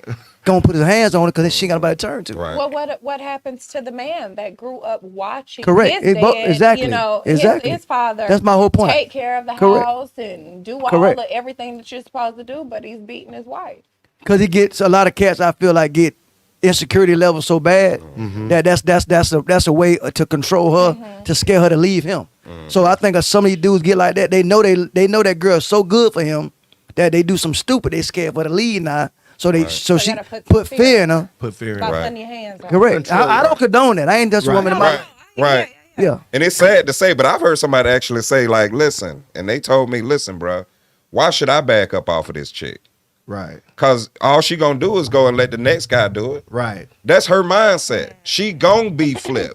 gonna put his hands on her because she ain't got nobody to turn to. Right. Well, what happens to the man that grew up watching Correct. his dad, Exactly. Exactly. his father That's my whole point. take care of the Correct. house and do all Correct. the everything that you're supposed to do, but he's beating his wife. Because he gets a lot of cats. I feel like get insecurity levels so bad that that's a way to control her, to scare her to leave him. So I think some of these dudes get like that. They know that girl's so good for him that they do some stupid. They scared for the lead now. So So she gotta put put some fear in her. Put fear in By it. Right. putting your hands on. Correct. Control, I don't condone that. I ain't just a Right. woman in Right. my Right. yeah. And it's sad to say, but I've heard somebody actually say, like, listen, and they told me, listen, bro, why should I back up off of this chick? Right. Because all she gonna do is go and let the next guy do it. Right. That's her mindset. She gonna be flipped.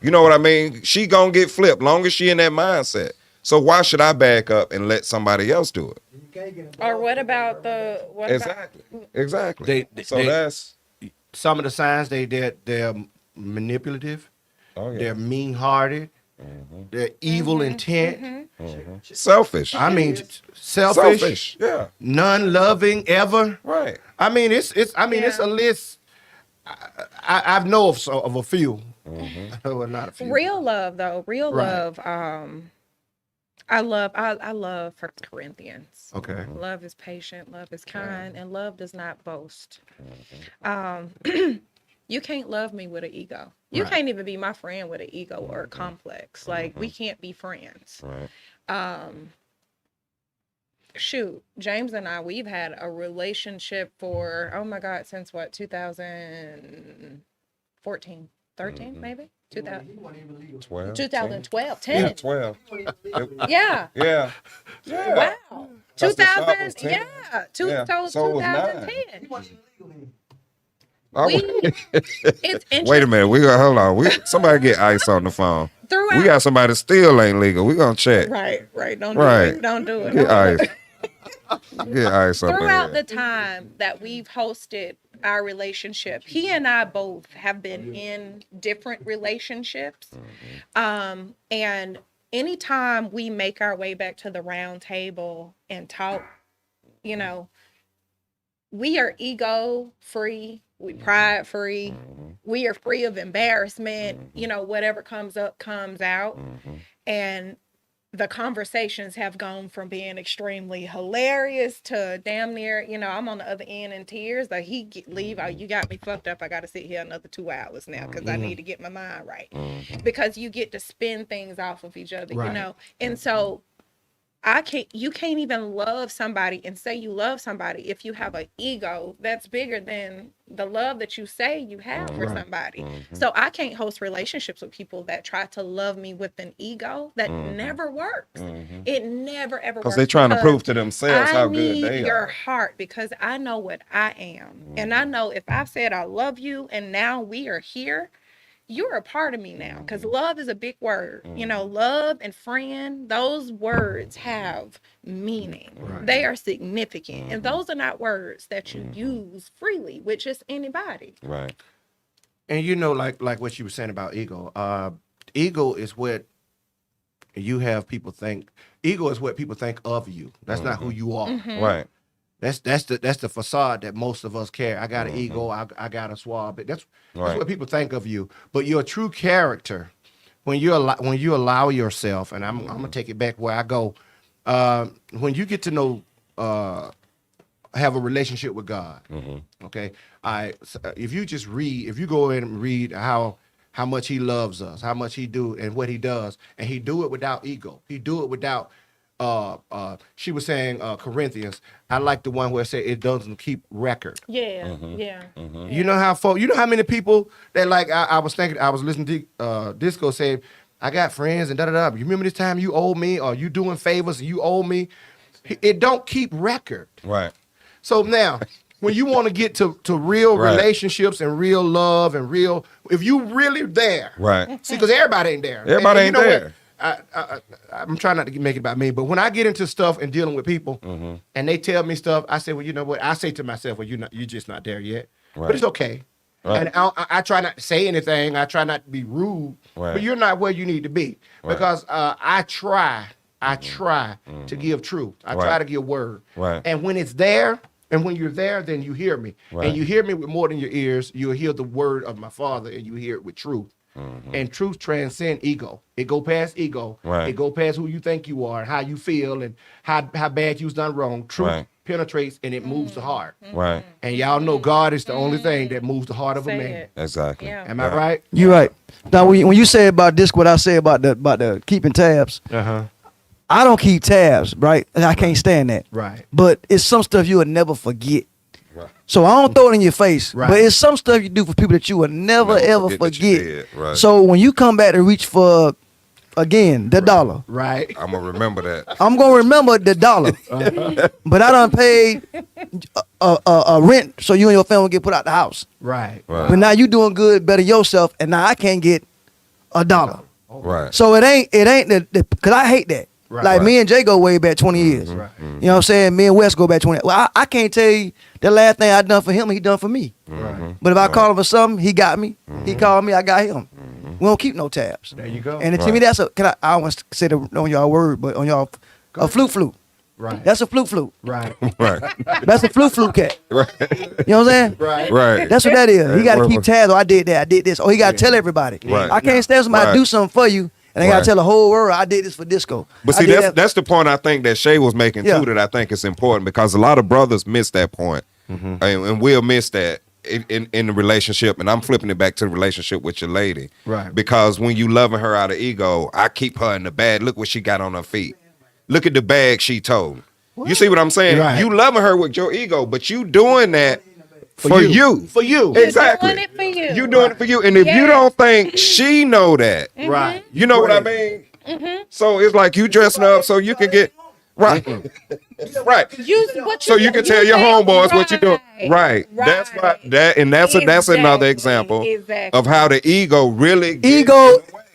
You know what I mean? She gonna get flipped long as she in that mindset. So why should I back up and let somebody else do it? Or what about Exactly. That's Some of the signs they're manipulative. oh, yeah. They're mean-hearted. They're evil intent. Selfish. I mean, selfish. Selfish. Yeah. None-loving ever. Right. I mean, it's a list. I know of a few. Well, not a few. real love though? Real Right. love. I love 1 Corinthians. Okay. Love is patient, love is kind, and love does not boast. You can't love me with an ego. You Right. can't even be my friend with an ego or a complex. Like we can't be friends. Right. Shoot, James and I, we've had a relationship for, oh my God, since what, 2014, 13 maybe? 12. 2012, Yeah, 10. 12. Yeah. Yeah. Yeah. Wow. That's the shop 2000, was 10. yeah. Yeah. So it was 2010. I We, was- it's interesting. Wait a minute. Hold on. Somebody get ice on the phone. Throughout, We got somebody that still ain't legal. We gonna check. right. Don't do Right. it. Don't do it. Get ice. Get ice up in Throughout here. the time that we've hosted our relationship, he and I both have been in different relationships. And anytime we make our way back to the round table and talk, we are ego free, we pride free, we are free of embarrassment, whatever comes up comes out. And the conversations have gone from being extremely hilarious to damn near, I'm on the other end in tears. Like leave, oh, you got me fucked up. I got to sit here another 2 hours now because I need to get my mind right. Because you get to spin things off of each other, And so you can't even love somebody and say you love somebody if you have an ego that's bigger than the love that you say you have for somebody. So I can't host relationships with people that try to love me with an ego. That never works. It never ever works. Because they're trying to prove to themselves how good they are. I need your heart because I know what I am. And I know if I've said I love you and now we are here, you're a part of me now, because love is a big word. Love and friend, those words have meaning. They are significant. And those are not words that you use freely with just anybody. Right. And like what you were saying about ego. Ego is what you have people think. Ego is what people think of you. That's not who you are. Right. That's the facade that most of us carry. I got an ego. I got a swab. But that's what people think of you. But your true character, when you allow yourself, and I'm gonna take it back where I go. When you get to know, have a relationship with God. Okay. If you go in and read how much He loves us, how much He do, and what He does, and He do it without ego. He do it without. She was saying Corinthians. I like the one where it said it doesn't keep record. Yeah. You know how many people that like I was listening to Disco say, I got friends and da da da. You remember this time you owe me, or you doing favors and you owe me? It don't keep record. Right. So now, when you want to get to real relationships and real love and real, if you really there, right? See, because everybody ain't there. Everybody ain't there. What? I'm trying not to make it about me, but when I get into stuff and dealing with people, and they tell me stuff, I say, well, you know what? I say to myself, well, you're just not there yet, but it's okay. Right. And I try not to say anything. I try not to be rude, but you're not where you need to be because I try to give truth. I try to give word, and when it's there. And when you're there, then you hear me, and you hear me with more than your ears. You'll hear the word of my Father, and you hear it with truth. And truth transcends ego. It go past ego. It go past who you think you are, and how you feel, and how bad you've done wrong. Truth penetrates and it moves the heart. Right. And y'all know God is the only thing that moves the heart of a man. Exactly. Yeah. Am I right? You're right. Now, when you say about this, what I say about the keeping tabs, I don't keep tabs, right? And I can't stand that. Right. But it's some stuff you will never forget. Right. So I don't throw it in your face. Right. But it's some stuff you do for people that you will never ever forget. Right. So when you come back to reach for, again, the dollar. Right. I'm going to remember that. I'm going to remember the dollar. But I done paid a rent so you and your family get put out the house. Right. But now you doing good, better yourself, and now I can't get a dollar. Right. So it ain't because I hate that. Right. Like me and Jay go way back 20 years. Right. You know what I'm saying? Me and Wes go back 20. Well, I can't tell you the last thing I done for him, he done for me. Right. But if I call him for something, he got me. He called me, I got him. We don't keep no tabs. There you go. And to me, that's I want to say the on y'all word, but on y'all a flute. Right. That's a flute. Right. Right. That's a flute cat. Right. You know what I'm saying? Right. Right. That's what that is. He got to Right. keep tabs. Oh, I did that. I did this. Oh, he got to tell everybody. Right. I can't stand somebody do something for you, and they got to Right. tell the whole world, I did this for Disco. But I see, did that's the point I think that Shay was making Yeah. too, that I think is important, because a lot of brothers miss that point. And we'll miss that in the relationship. And I'm flipping it back to the relationship with your lady. Right. Because when you loving her out of ego, I keep her in the bag. Look what she got on her feet. Look at the bag she told. You see what I'm saying? Right. You loving her with your ego, but you doing that for you. For you. Exactly. Doing it for you. You doing it for you. And if you don't think she know that, Right. you know what I mean? So it's like you dressing up so you can get right. Right. So you can tell your homeboys what you're doing. Right. That's why that's another example of how the ego really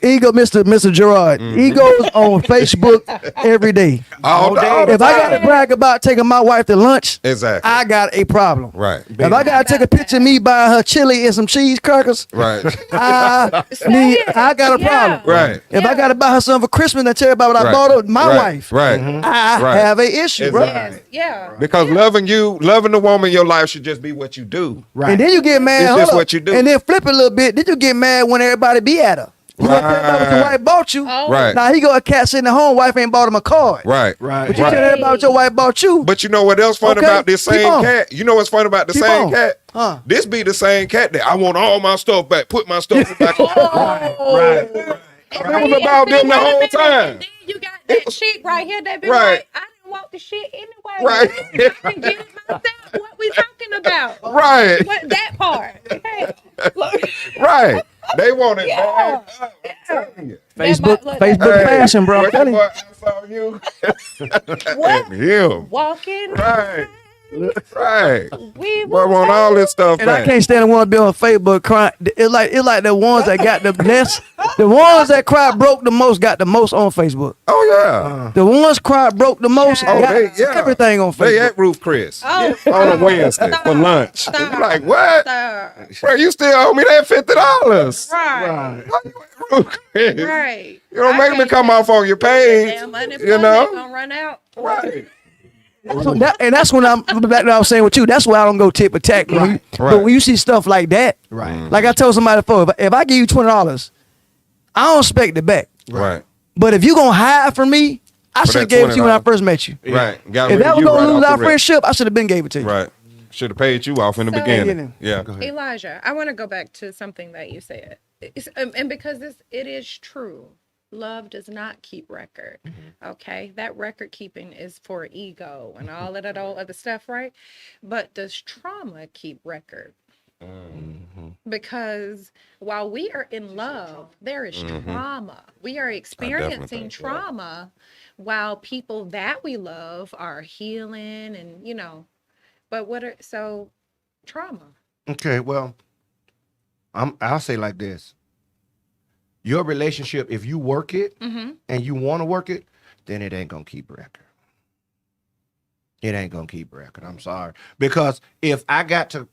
Ego, Mr. Gerrard. Ego's on Facebook every day. all day. If I got to brag about taking my wife to lunch, Exactly. I got a problem. Right. If I got to take a picture of me buying her chili and some cheese crackers, Right. I got a problem. Right. If I got to buy her something for Christmas and tell her about what I bought her, my wife, Right. I Right. have an issue, bro. Exactly. Yeah. Because loving the woman in your life should just be what you do. Right. And then you get mad. It's hold just up. what you do. And then flip it a little bit. Then you get mad when everybody be at her. You want to tell everybody what your wife bought you. Oh. Right. Now he got a cat sitting at home. Wife ain't bought him a card. Right. Right. But you tell everybody what your wife bought you. But you know what else fun Okay, about this keep same on. cat? You know what's fun about the Keep same on. cat? Huh. This be the same cat that I want all my stuff back. Put my stuff back. Right. It was about them the whole time. Then you got that chick right here that be Right. like, I didn't want the shit anyway. Right. I can get it myself. What we talking about? Right. What that part? Okay. Look. Right. They want it Yeah. bad. I'm telling you. Facebook Hey, fashion, bro. I'm what telling you. I saw you. What? And him. Walking. Right. Right. We Boy, want all this stuff And I back. can't stand the ones be on Facebook crying. It's like the ones that got the best. The ones that cry broke the most got the most on Facebook. Oh, yeah. The ones cry broke the most Oh, got they- yeah. everything on They Facebook. at Roof Chris Oh, on a Wednesday stop. for lunch. Stop. You like, what? Stop. Bro, you still owe me that $50. Right. How you at Roof Chris? Right. You don't make me come off on your page. Damn You know? gonna run out. Right. So and that's when I'm back to what I was saying with you. That's why I don't go tip attack. When you, Right. But when you see stuff like that, Right. like I told somebody before, if I give you $20, I don't expect it back. Right. But if you gonna hide from me, I For should have that gave it to you when I $20. first met you. Right. Got If rid that of was you gonna right lose off our the rip. friendship, I should have been gave it to you. Right. Should have paid you off in the So- beginning. Yeah. Elijah, I want to go back to something that you said. And because it is true. Love does not keep record. Okay? That record keeping is for ego and all of that old other stuff, right? But does trauma keep record? Because while we are in love, there is trauma. We are experiencing think so. trauma while people that we love are healing and, but trauma. Okay, well, I'll say like this. Your relationship, if you work it and you want to work it, then it ain't gonna keep record. It ain't gonna keep record. I'm sorry. Because if I got to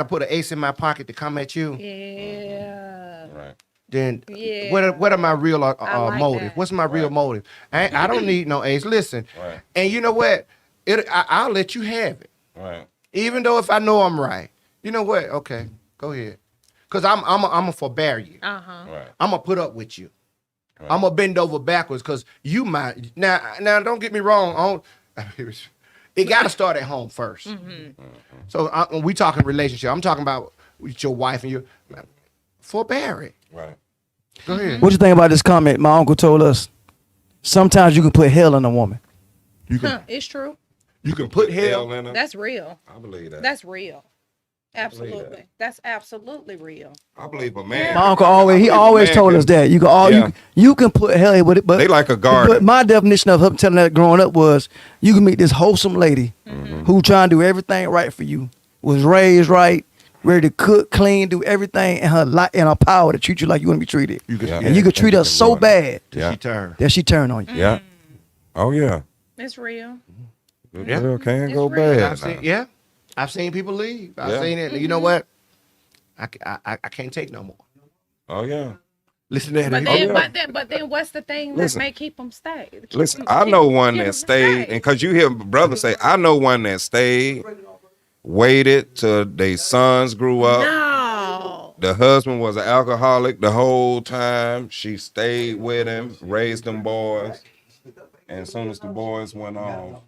put an ace in my pocket to come at you, Yeah. Right. then Yeah. what are my real I like motive? that. What's my real motive? I don't need no ace. Listen, Right. and you know what? I'll let you have it. Right. Even though if I know I'm right. You know what? Okay, go ahead. Cause I'm a forbear you. Uh-huh. Right. I'm gonna put up with you. Right. I'm gonna bend over backwards because you might. Now, don't get me wrong. It got to start at home first. So when we talking relationship, I'm talking about with your wife and your forbear it. Right. Go ahead. What you think about this comment? My uncle told us sometimes you can put hell in a woman. You can It's true. you can put hell. in them. That's real. I believe that. That's real. believe Absolutely. that. That's absolutely real. I believe a man. My uncle always told us that you can put hell with it, but They like a garden. But my definition of him telling that growing up was you can meet this wholesome lady who trying to do everything right for you, was raised right, ready to cook, clean, do everything in her power to treat you like you want to be treated. And you could treat her so bad Yeah. She turned. that she turn on you. Yeah. Oh yeah. It's real. Good Yeah. girl can't It's go real. bad. I've seen people leave. I've Yeah. seen it. You know what? I can't take no more. Oh yeah. Listen to that. But then what's the thing Listen. that may keep them stay? Listen, I know one that stayed, and because you hear brother say, I know one that stayed, waited till their sons grew up. No. The husband was an alcoholic the whole time. She stayed with him, raised them boys, and as soon as the boys went off,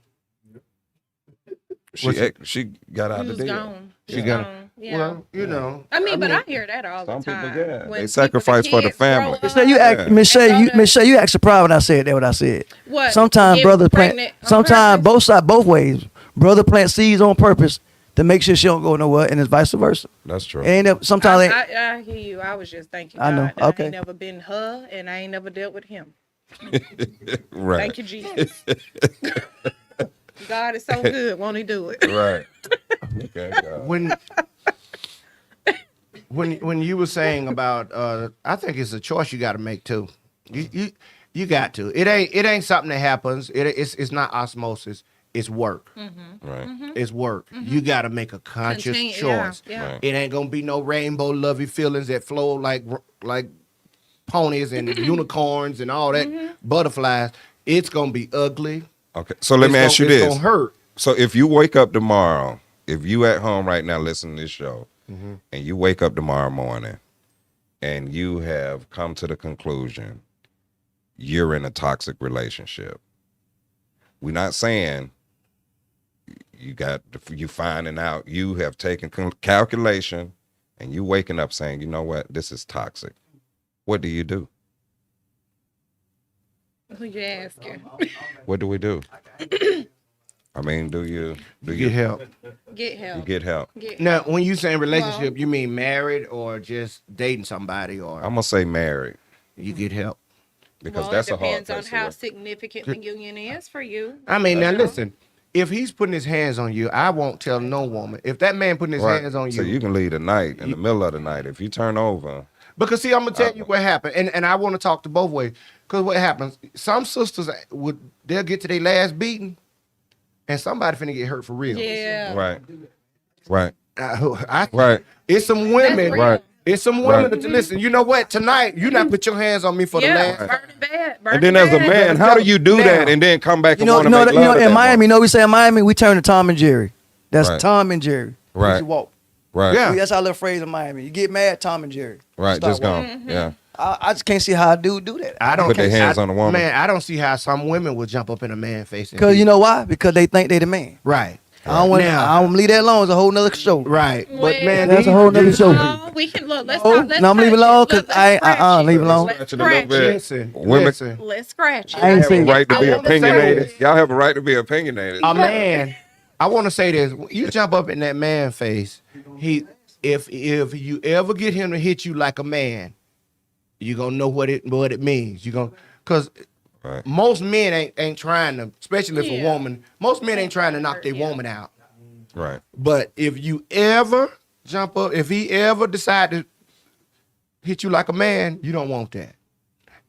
she got out He the was deal. gone. She got gone. Yeah. Well, you know. but I hear that all Some the people, time. yeah, When they sacrifice for the kids grow family. up- So you act, Miss Shay, you act surprised when I said that. What I said. What? Sometimes Get brothers plant. pregnant on Sometimes purpose? both ways. Brother plant seeds on purpose to make sure she don't go nowhere, and it's vice versa. That's true. Sometimes I hear you. I was just thinking. I know. God, I Okay. ain't never been her, and I ain't never dealt with him. Right. Thank you, Jesus. God is so good. Won't He do it? Right. Okay, God. When you were saying about I think it's a choice you got to make too. You got to. It ain't something that happens. It's not osmosis. It's work. Right. It's work. You got to make a conscious Continue- choice. yeah. Right. It ain't gonna be no rainbow lovey feelings that flow like ponies and unicorns and all that butterflies. It's gonna be ugly. Okay. So let me ask you It's this. gonna hurt. So if you wake up tomorrow, if you at home right now listening to this show, and you wake up tomorrow morning and you have come to the conclusion you're in a toxic relationship. We're not saying you finding out you have taken calculation and you waking up saying, you know what, this is toxic. What do you do? Who you asking? What do we do? I mean, do you Get help. Get help. You get help? Now, when you say relationship, you mean married or just dating somebody, or I'm gonna say married you get help? because that's a hard depends on place to how live. significant the union is for you. I mean, now listen. If he's putting his hands on you, I won't tell no woman. If that man putting his Right. hands on So you, you can leave tonight in the middle of the night if you turn over. because see, I'm gonna tell you what happened, and I want to talk to both ways. Because what happens, some sisters they'll get to their last beating, and somebody finna get hurt for real. Yeah. Right. Right. It's some women. That's real. Right. It's some women that listen. You know what? Tonight, you not put your hands on me for the last. Burning bad. And then as a man, how do you do that and then come back and want to make love to in that Miami, woman? we say in Miami, we turn to Tom and Jerry. That's Right. Tom and Jerry. Right. You walk. Right. Yeah. That's our little phrase in Miami. You get mad, Tom and Jerry. Right. Start Just go. Mm-hmm. Yeah. I just can't see how a dude do that. I don't Put their hands I- on a woman. Man, I don't see how some women would jump up in a man's face. and Because beat you him. know why? Because they think they the man. Right. I don't want Now- to leave that alone. It's a whole nother show. Right. But Well, man, That's a whole nother show. No, we can look. Let's Oh, talk. Let's no, I'm leaving scratch alone it. 'cause Look, let's I- scratch leave it. alone. Let's Scratch it a little scratch bit. it. Listen, Women- listen. Let's scratch it. I ain't Have a saying- right to be I wanna say opinionated. this. Y'all have a right to be opinionated. A man, I want to say this. You jump up in that man face. If you ever get him to hit you like a man, you gonna know what it means. You gonna because Right. most men ain't trying to, especially if a Yeah. woman. Most men ain't trying to knock their woman out. Right. But if you ever jump up, if he ever decide to hit you like a man, you don't want that.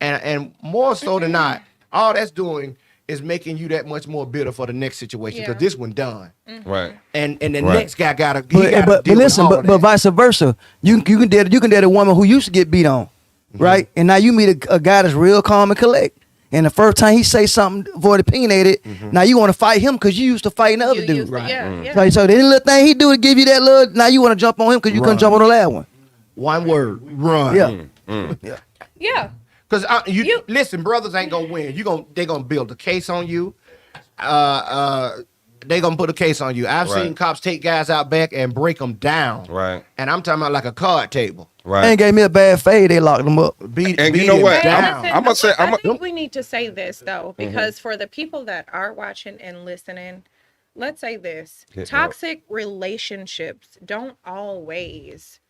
And more so than not, all that's doing is making you that much more bitter for the next situation because Yeah. this one done. Right. And the Right. next guy gotta. But listen, but vice versa. You can date a woman who used to get beat on, right? And now you meet a guy that's real calm and collect. And the first time he say something void opinionated, now you want to fight him because you used to fight the other You dude. used to- Right. Yeah, yeah. So the little thing he do to give you that little, now you want to jump on him because you couldn't Run. jump on the last one. one word, run. Yeah. Yeah. Because You- listen, brothers ain't gonna win. They gonna build a case on you. They gonna put a case on you. I've seen Right. cops take guys out back and break them down. Right. And I'm talking about like a card table. Right. They ain't gave me a bad fade. They locked him up. Beat, And you beat know him what? down. I'm gonna say- I think we need to say this though, because for the people that are watching and listening, let's say this: Hit me up. toxic relationships don't always,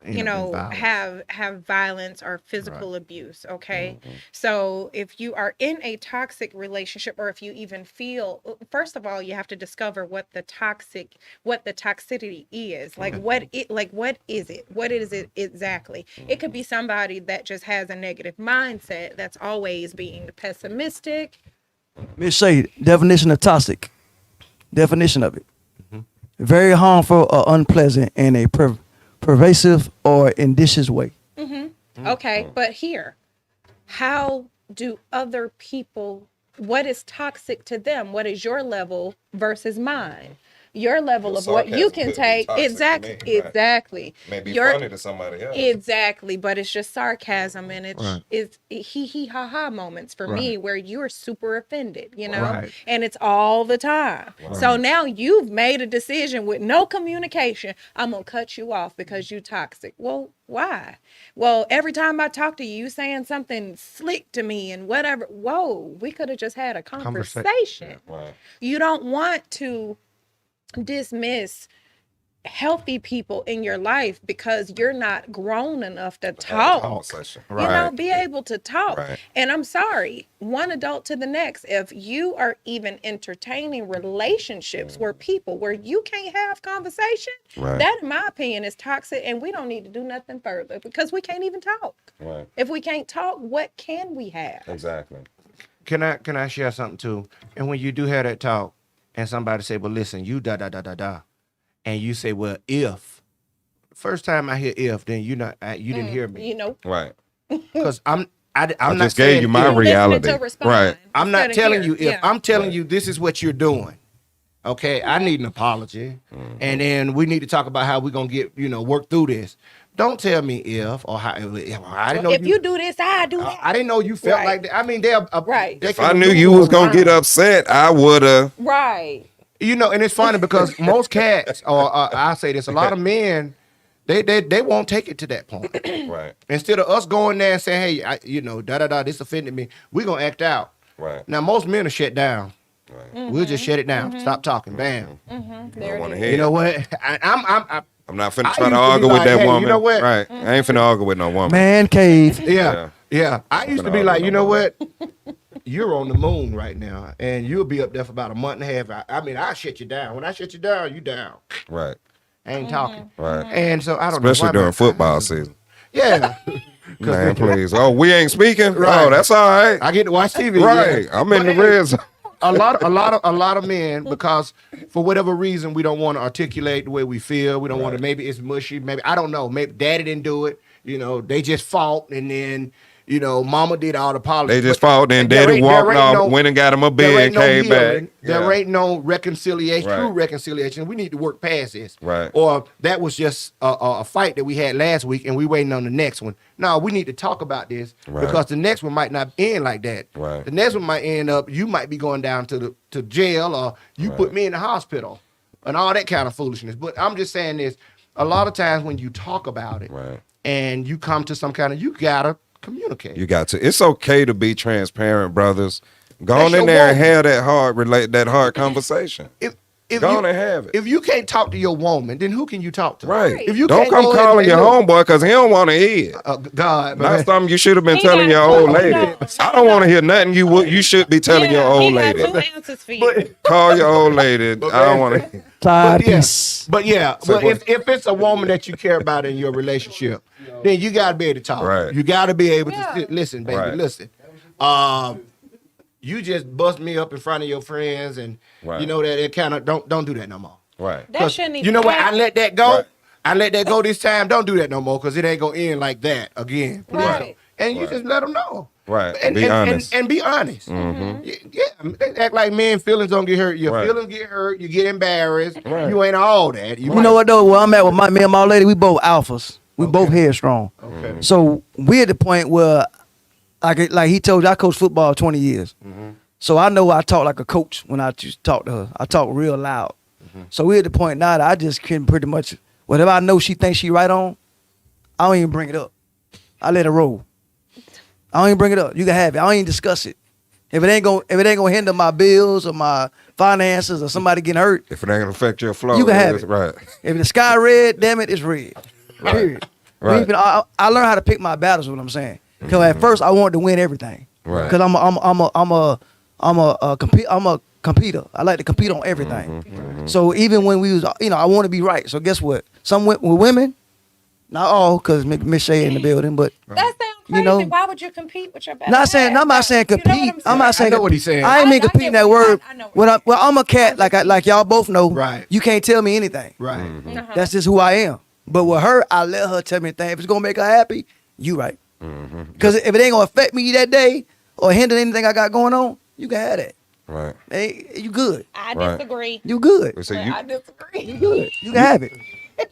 End up in violence. have violence or physical abuse. Okay, so if you are in a toxic relationship, or if you even feel, first of all, you have to discover what the toxicity is. Like what is it exactly? It could be somebody that just has a negative mindset, that's always being pessimistic. Miss Shay, definition of toxic. Definition of it. Very harmful or unpleasant in a pervasive or indicious way. Okay, but here, how do other people, what is toxic to them? What is your level versus mine? Your level Your of what you sarcasm can could be take. toxic to Exactly. me, right. Exactly. Maybe Your- funny to somebody else. Exactly, but it's just sarcasm, and it's Right. it's hee ha ha moments for me where you're super offended, Right. and it's all the time. So now you've made a decision with no communication. I'm gonna cut you off because you toxic. Well, why? Well, every time I talk to you, you saying something slick to me and whatever. Whoa, we could have just had a conversation. Right. You don't want to dismiss healthy people in your life because you're not grown enough to talk. Conversation. You know, Right. be able to talk. Right. And I'm sorry, one adult to the next, if you are even entertaining relationships where you can't have conversation, Right. that in my opinion is toxic, and we don't need to do nothing further because we can't even talk. Right. If we can't talk, what can we have? Exactly. Can I share something too? And when you do have that talk, and somebody say, "Well, listen, you da da da da da," and you say, "Well, if." First time I hear "if," then you didn't hear me You know, Right. because I'm I not just gave saying you my if. listening reality. to respond Right. I'm not instead of telling hear. you if. Yeah. I'm telling you this is what you're doing. Okay, I need an apology, and then we need to talk about how we're gonna get work through this. Don't tell me if or how. I didn't know if you do this, I do that. I didn't know you felt Right. like that. I mean, they're Right. They If can I knew maneuver you was gonna around. get upset, I woulda. Right. You know, and it's funny because most cats, or I say this, a lot of men, they won't take it to that point. Right. Instead of us going there and saying, hey, this offended me, we're gonna act out. Right. Now most men are shut down. Right. We'll just shut it down. Stop talking. Bam. There I want to it is. hear. You know what? I'm not finna I try used to to be argue with like, that hey, you woman. know what? Right. I ain't finna argue with no woman. Man cave. Yeah. I used to be Finna like, argue you no know more. what? You're on the moon right now, and you'll be up there for about a month and a half. I mean, I'll shut you down. When I shut you down, you down. Right. I ain't talking. Right. And so I don't Especially know. during football season. Yeah. Man, please. Oh, we ain't speaking? Right. Oh, that's all right. I get to watch TV. Right. Yeah. I'm in But the hey, red zone. a lot of men, because for whatever reason we don't want to articulate the way we feel. We don't want to. Maybe it's mushy. Maybe I don't know. Maybe daddy didn't do it. You know, they just fought, and then mama did all the politics. They just But fought, then there daddy ain't- walked there ain't off, no- went and got him a there beer, ain't no came back. healing. There ain't no reconciliation, Right. true reconciliation. We need to work past this. Right. Or that was just a fight that we had last week, and we waiting on the next one. No, we need to talk about this Right. because the next one might not end like that. Right. The next one might end up, you might be going down to jail, or you put me in the hospital, and all that kind of foolishness. But I'm just saying this: a lot of times when you talk about it, Right. and you come to some kind of, you gotta communicate. You got to. It's okay to be transparent, brothers. Go That's on in your there and woman. have that hard conversation. If Go you, on and have it. If you can't talk to your woman, then who can you talk to? Right. If you Don't can't come go ahead calling and your say, look, homeboy because he don't want to hear it. God, That's man. something you should have been He telling got your old two- lady. no, I don't want to hear nothing you should be telling your old he lady. got 2 answers for you. Call your old lady. I don't want to. Side yeah. piece. But yeah, So but what- if it's a woman that you care about in your relationship, then you gotta be able to talk. Right. You gotta be able to Yeah. listen, baby, Right. listen. You just bust me up in front of your friends, and Right. you know that it kind of don't do that no more. Right. That 'Cause shouldn't even you know what? I happen. let that go. Right. I let that go this time. Don't do that no more, because it ain't gonna end like that again. Please Right. don't. And you Right. just let them know. Right. And Be honest. And be honest. Mhm. Yeah, they act like men feelings don't get hurt. Your Right. feelings get hurt. You get embarrassed. Right. You ain't all that. You know what though? Where I'm at with me and my lady, we both alphas. We both headstrong. Okay. So we at the point where, like he told you, I coached football 20 years. So I know I talk like a coach when I just talk to her. I talk real loud. So we at the point now that I just can pretty much, whatever I know she thinks she right on, I don't even bring it up. I let it roll. I don't even bring it up. You can have it. I don't even discuss it. If it ain't gonna hinder my bills or my finances or somebody getting hurt, If it ain't gonna affect your flow, You can have it's- it. Right. if the sky red, damn it, it's red. Period. We Right. even- I learned how to pick my battles. What I'm saying, because at first I wanted to win everything. Right. Because I'm a competitor. I like to compete on everything. So even when we was, I want to be right. So guess what? Some with women, not all, because Miss Shay in the building, but That sounds crazy. You know- Why would you compete with your best not saying. I'm not saying You know what compete. I'm I'm not saying. I know what he's saying. I ain't I mean get competing what that you- word. I know what Well, I'm a cat. Like y'all both know. Right. You can't tell me anything. Right. Uh-huh. That's just who I am. But with her, I let her tell me anything. If it's gonna make her happy, you right. Because if it ain't gonna affect me that day or hinder anything I got going on, you can have that. Right. Hey, you good. I Right. disagree. You good. So I disagree. You good. You can have it.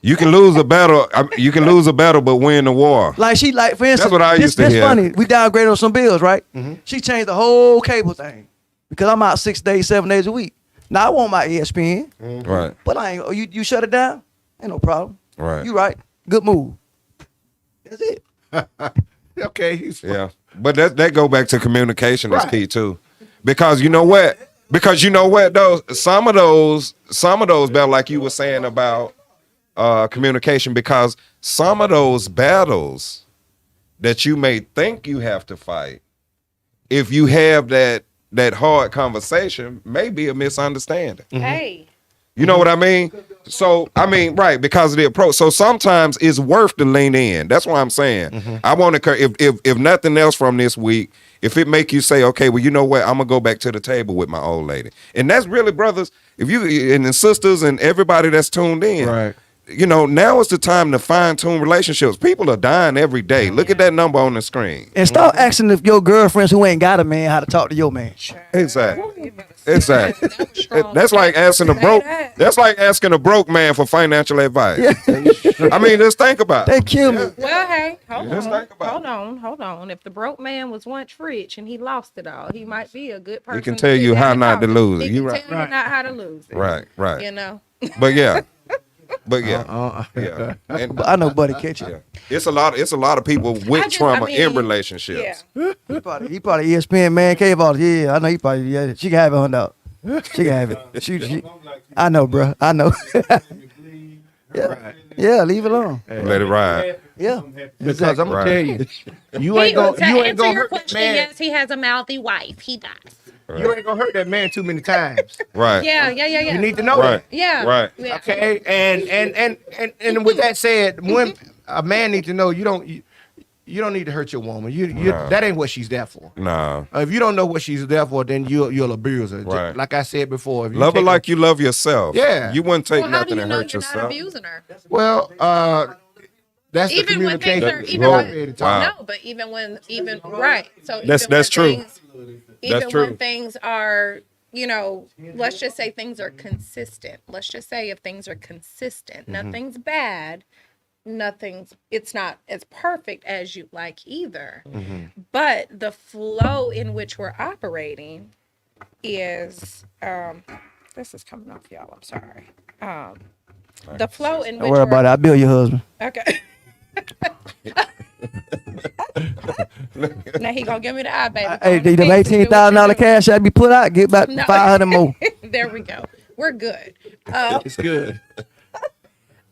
you can lose a battle. You can lose a battle, but win the war. Like she like for instance. That's what I used to this hear. funny. We downgraded on some bills, right? She changed the whole cable thing because I'm out 6 days, 7 days a week. Now I want my ESPN, Right. but I ain't. Oh, you shut it down? Ain't no problem. Right. You right. Good move. That's it. Okay. He's Yeah, but that go back to communication is Right. key too, because you know what? Though some of those battles, like you were saying about communication, because some of those battles that you may think you have to fight, if you have that hard conversation, may be a misunderstanding. Hey. You know what I mean? So, I mean, right, because of the approach. So sometimes it's worth to lean in. That's what I'm saying. I want to, if nothing else from this week, if it make you say, okay, well, you know what? I'm going to go back to the table with my old lady. And that's really, brothers, if you, and then sisters and everybody that's tuned in. Right. now is the time to fine tune relationships. People are dying every day. Look at that number on the screen. And start asking if your girlfriends who ain't got a man how to talk to your man. Exactly. That's like asking a broke. That's like asking a broke man for financial advice. I mean, just think about it. They kill me. Well, hey, hold Just think about on. If the broke man was once rich and he lost it all, he might be a good person. He can tell you how not to lose it. He You can right. tell you not how to lose it. Right. You know. But yeah. And, But I know Buddy catch it. it's a lot of people with trauma in relationships. Yeah. He probably ESPN man cave artist. Yeah, I know he probably. Yeah, she can have it, $100. She can have it. She, I know, bro. I know. Yeah, leave it alone. Let it ride. Yeah, Because I'm gonna tell you, you ain't To gonna answer your hurt that question, man. yes, he has a mouthy wife. He does. You ain't gonna hurt that man too many times. Right. Yeah. You need to know Right. that. Yeah. Right. Yeah. Okay, and with that said, when a man needs to know, you don't need to hurt your woman. That ain't what she's there for. Nah. If you don't know what she's there for, then you'll abuse her. Right. Like I said before, if you Love her take like you love yourself. Yeah. You wouldn't take Well, how do nothing you and know hurt you're not yourself. abusing her? Well, that's the Even when things communication. are, Wow. no, but even right. So That's even when true. things- Even That's true. when things are, let's just say things are consistent. Let's just say if things are consistent, nothing's bad, it's not as perfect as you like either. But the flow in which we're operating is, this is coming off, y'all. I'm sorry. The flow in don't which worry about it. I bill your husband. Okay. Now he gonna give me the eye, baby. Hey, them $18,000 cash I'd be put out. Get about No. 500 more. There we go. We're good. It's good.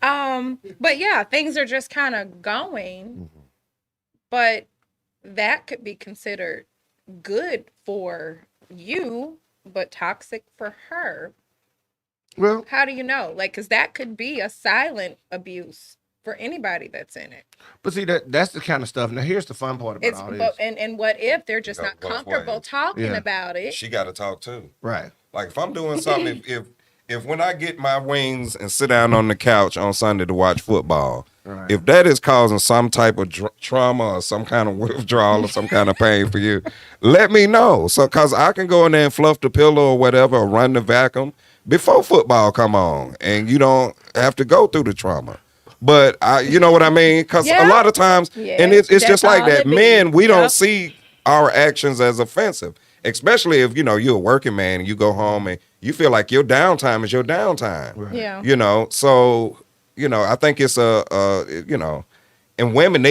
But yeah, things are just kind of going. But that could be considered good for you, but toxic for her. Well, How do you know? Because that could be a silent abuse for anybody that's in it. but see that's the kind of stuff. Now here's the fun part about all this. And what if they're just Go not both comfortable ways. talking Yeah. about it? She got to talk too. Right. Like if I'm doing something, if when I get my wings and sit down on the couch on Sunday to watch football, Right. if that is causing some type of trauma or some kind of withdrawal or some kind of pain for you, let me know. So, cause I can go in there and fluff the pillow or whatever, or run the vacuum before football come on, and you don't have to go through the trauma. But you know what I mean? Cause Yeah. a lot of times, Yeah, and it's that's just like all that. it be. Men, we don't Yep. see our actions as offensive. Especially if you're a working man and you go home and you feel like your downtime is your downtime. Right. Yeah. So I think it's and women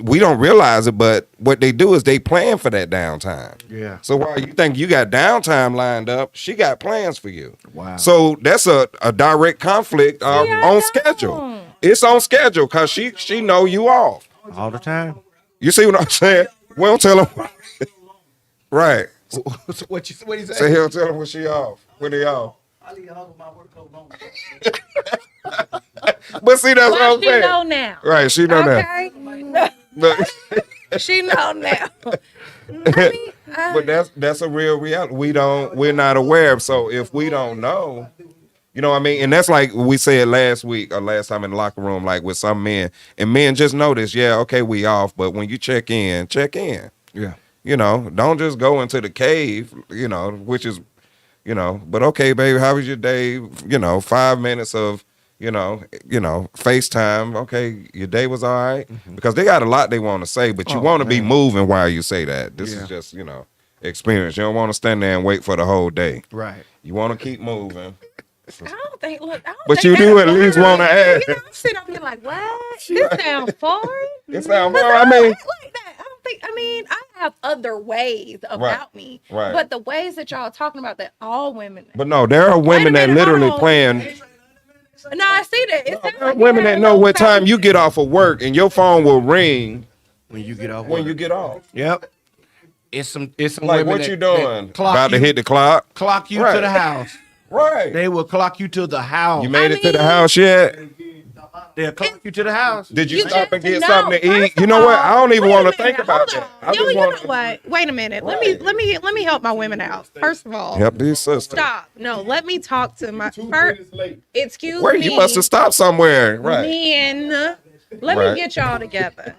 we don't realize it, but what they do is they plan for that downtime. Yeah. So while you think you got downtime lined up, she got plans for you. Wow. So that's a direct conflict on schedule. It's on schedule because she know you off. All the time. You see what I'm saying? We don't tell them. Right. What he say? So he'll tell them when she off. When they off. But see, that's what Well, I'm she saying. know now. Right, she know that. Okay. But, She know now. I mean, but that's a real reality. We're not aware. So if we don't know, you know what I mean? And that's like we said last week or last time in the locker room, like with some men. And men just notice, yeah, okay, we off. But when you check in. Yeah. Don't just go into the cave, which is, but okay, baby, how was your day? 5 minutes of, FaceTime. Okay, your day was all right. Because they got a lot they want to say, but you want to be moving while you say that. This is just, experience. You don't want to stand there and wait for the whole day. Right. You want to keep moving. I don't think. But think you do that's at least foreign. want to ask. I'm sitting up here like, what? This sounds foreign. It sounds more, I mean. Like that. I don't think. I mean, I have other ways about me. Right. But the ways that y'all are talking about, that all women. But no, there are women that minute, literally hold on. plan. No, I see that. It sounds There are like you women had that a know little what time family. you get off of work and your phone will ring When you get off. when work. you get off. Yep. It's some Like, women what that- you doing? that clock About to you- hit the clock? Clock you Right. to the house. Right. They will clock you to the house. You made it to the mean- house yet? They'll clock you to the house. Did you You stop just- and get no, something to first eat? You of know what? all, I don't even wait a want to minute, think about hold that. on. I You just know want what? Wait a minute. Right. Let me help my women out. First of all, help these sisters. stop. No, let me talk to my first. Excuse Wait, me. you must have stopped somewhere, right? Men, let Right. me get y'all together.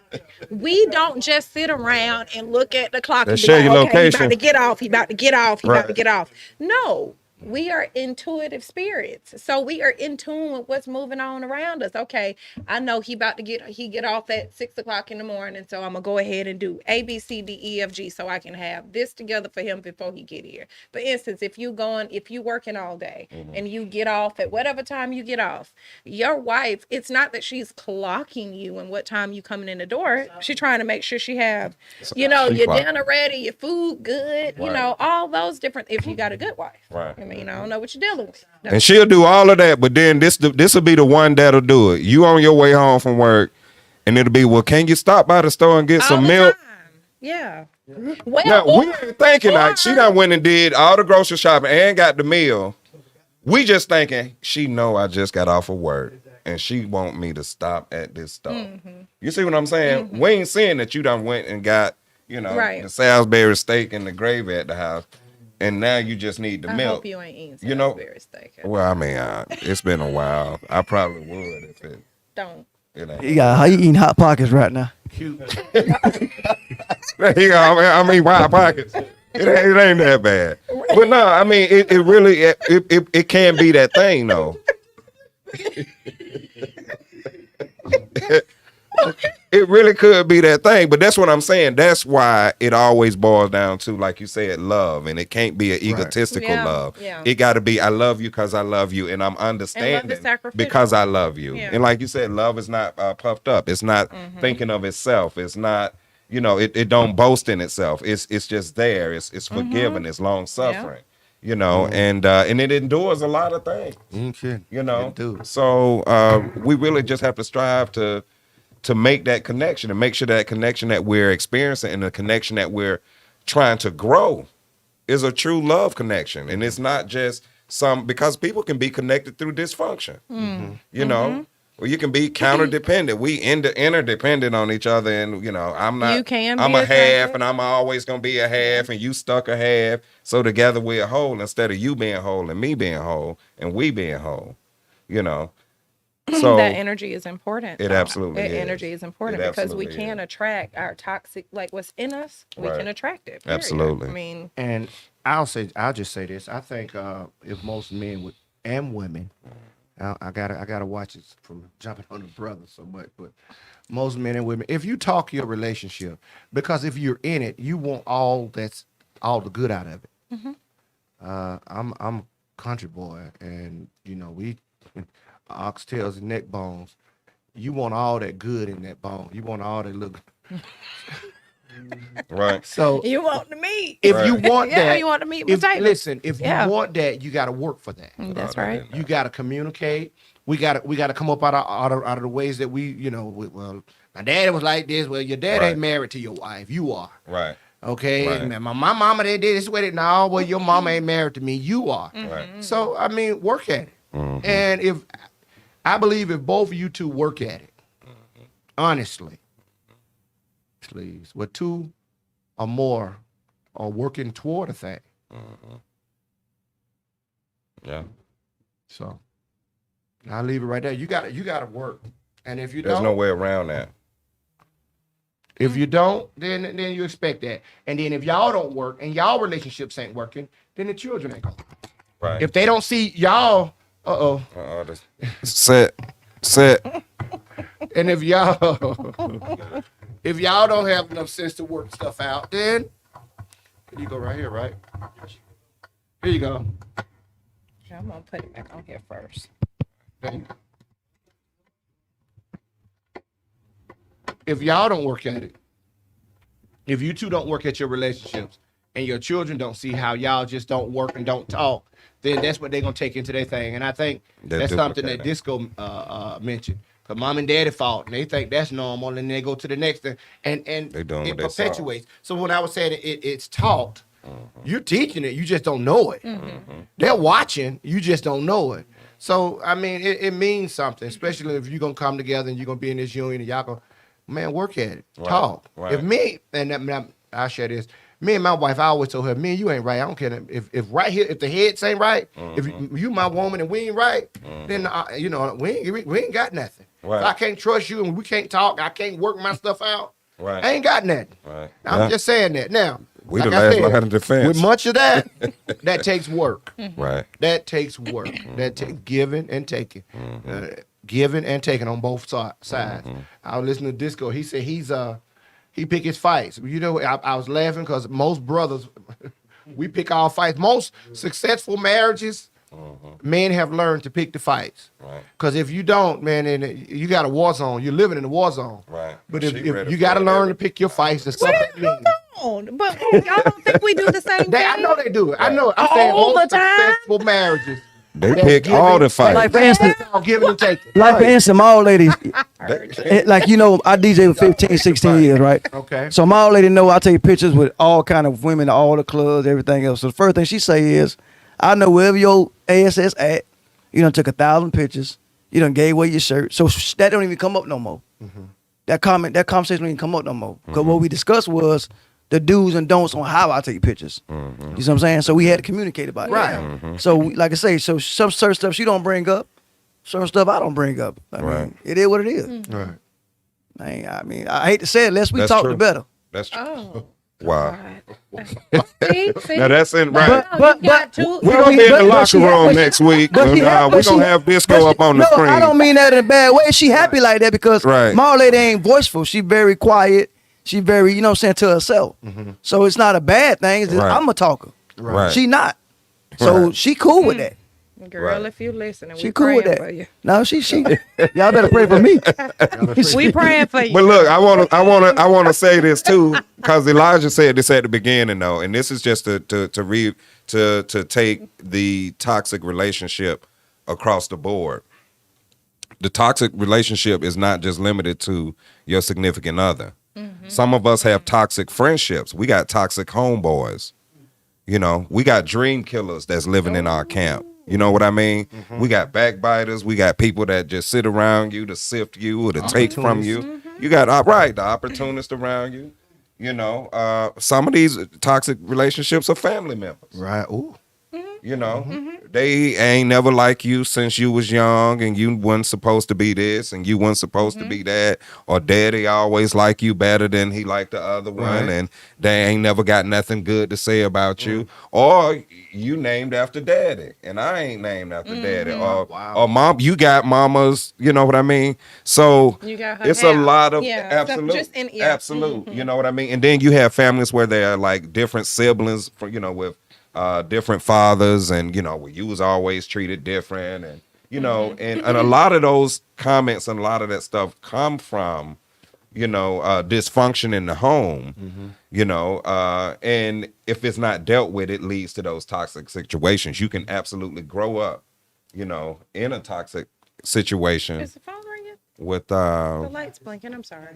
We don't just sit around and look at the clock They and be share like, your okay, he location. about to get off, he about to get off, he about to Right. get off. No, we are intuitive spirits. So we are in tune with what's moving on around us. Okay, I know he get off at 6:00 in the morning. So I'm gonna go ahead and do A, B, C, D, E, F, G so I can have this together for him before he get here. For instance, if you working all day and you get off at whatever time you get off, your wife, it's not that she's clocking you and what time you coming in the door. She's trying to make sure she have, your clock. dinner ready, your food good, Right. all those different, if you got a good wife. Right. I mean, I don't know what you're dealing with. No. And she'll do all of that, but then this will be the one that'll do it. You on your way home from work, and it'll be, well, can you stop by the store and get All some the milk? time. Yeah. Well, Now, we ain't thinking like she or- done went and did all the grocery shopping and got the meal. We just thinking, she know I just got off of work and she want me to stop at this store. Mm-hmm. You see what I'm saying? We ain't saying that you done went and got, Right. the Salisbury steak and the gravy at the house, and now you just need the I milk. hope you ain't eating You know- Salisbury steak. Well, I mean, it's been a while. I probably would if it Don't. ain't. How you eating Hot Pockets right now? Cute. I mean, wild pockets. It ain't that bad. But no, I mean, it really it can be that thing though. It really could be that thing, but that's what I'm saying. That's why it always boils down to, like you said, love, and it can't be an egotistical Yeah, love. yeah. It got to be, I love you because I love you, and I'm understanding sacrificial. because I love you. Yeah. And like you said, love is not puffed up. It's not thinking of itself. It's not, it don't boast in itself. It's just there. It's forgiving. It's long suffering. And it endures a lot of things. Okay. It do. So we really just have to strive to make that connection and make sure that connection that we're experiencing and the connection that we're trying to grow is a true love connection. And it's not just because people can be connected through dysfunction. Well, you can be counter-dependent. We interdependent on each other, and I'm not. You can I'm be a a half, couple. and I'm always gonna be a half, and you stuck a half. So together we're a whole instead of you being whole and me being whole and we being whole. So that energy is important. It though. absolutely That is. energy is important It because we absolutely can is. attract our toxic, like what's in us. We Right. can attract it. period. Absolutely. I mean, And I'll just say this. I think if most men and women, I gotta watch it from jumping on the brother so much, but most men and women, if you talk your relationship, because if you're in it, you want all the good out of it. I'm a country boy, and we oxtails and neck bones. You want all that good in that bone. You want all that look. right. So you want the meat. if Right. you want Yeah, that, you want the meat if, potatoes. listen, if Yeah. you want that, you got to work for that. That's right. You got to communicate. We got to come up out of the ways that well, my daddy was like this. Well, your dad Right. ain't married to your wife. You are. Right. Okay. Right. Man, my mama they did this way. No, well, your mama ain't married to me. You are. Right. So I mean, work at it. And if both of you two work at it, honestly, please, with two or more are working toward a thing. Yeah. So I'll leave it right there. You got to work. And if you There's don't, no way around that. if you don't, then you expect that. And then if y'all don't work and y'all relationships ain't working, then the children ain't going. Right. If they don't see y'all, Set. and if y'all don't have enough sense to work stuff out, then you go right here, right? Here you go. I'm gonna put it back on here first. If y'all don't work at it, if you two don't work at your relationships and your children don't see how y'all just don't work and don't talk, then that's what they're going to take into their thing. And I think They're that's something that duplicating. Disco mentioned. Because mom and daddy fought and they think that's normal, and then they go to the next thing. And They doing it what they saw. perpetuates. So when I was saying it's taught, you're teaching it, you just don't know it. They're watching, you just don't know it. So I mean, it means something, especially if you're gonna come together and you're gonna be in this union and y'all gonna, man, work at it, talk. Right. If me and I share this. Me and my wife, I always told her, me and you ain't right. I don't care if right here, if the heads ain't right, if you my woman and we ain't right, then you know we ain't got nothing. Right. If I can't trust you and we can't talk, I can't work my stuff out. Right. I ain't got nothing. Right. I'm just saying that. Now, We like the I last said, line of defense. with much of that, that takes work. Right. That takes work. That takes giving and taking. Giving and taking on both sides. I was listening to Disco. He said he pick his fights. You know, I was laughing because most brothers, we pick our fights. Most successful marriages, men have learned to pick the fights. Right. Because if you don't, man, then you got a war zone. You're living in a war zone. Right. But She if ready you for got to it. learn to pick your fights and stuff like that. Hold on. But y'all don't think we do the same thing? I know they do it. I know. I'm saying All most the time? successful marriages. They pick all the fights. Like for instance, All giving and taking. like for instance, my old lady, They- like you know, I DJ for 15, 16 years, right? Okay. So my old lady know I take pictures with all kind of women, all the clubs, everything else. So the first thing she say is, I know wherever your ASS at, you done took 1,000 pictures, you done gave away your shirt. So that don't even come up no more. That conversation don't even come up no more. Because what we discussed was the do's and don'ts on how I take pictures. You see what I'm saying? So we had to communicate about it. Right. So like I say, so some certain stuff she don't bring up, certain stuff I don't bring up. I Right. mean, it is what it is. Right. I mean, I hate to say it, less we That's talk true. the better. That's true. Oh. Wow. God. See? Now that's in right. But- You got two- We're gonna be in the but locker she- room but- next week. but she- We're but she- gonna have Disco but up on the no, screen. I don't mean that in a bad way. She happy like that because Right. my old lady ain't voiceful. She very quiet. She very, you know what I'm saying, to herself. So it's not a bad thing. It's just, Right. I'm a talker. Right. She not. So Right. she cool with that. Girl, Right. if you listening, She we cool with praying that. for you. No, she y'all better pray for me. We praying for you. But look, I want to say this too, because Elijah said this at the beginning though, and this is just to take the toxic relationship across the board. The toxic relationship is not just limited to your significant other. Some of us have toxic friendships. We got toxic homeboys. You know, we got dream killers that's living in our camp. You know what I mean? We got backbiters. We got people that just sit around you to sift you or to take from you. You got the opportunist around you. You know, some of these toxic relationships are family members. Right. Ooh. You know, they ain't never like you since you was young and you wasn't supposed to be this and you wasn't supposed to be that. Or daddy always like you better than he liked the other one. Right. And they ain't never got nothing good to say about you. Or you named after daddy and I ain't named after daddy. Or, Wow. or mom, you got mamas, you know what I mean? So You got her it's a half. lot of Yeah, stuff absolute, just in- yeah. absolute. You know what I mean? And then you have families where they're like different siblings, for, you know, with different fathers, and you know, where you was always treated different, and you know, and a lot of those comments and a lot of that stuff come from, you know, dysfunction in the home, you know, and if it's not dealt with, it leads to those toxic situations. You can absolutely grow up, you know, in a toxic situation Is the phone ringing? with The light's blinking. I'm sorry.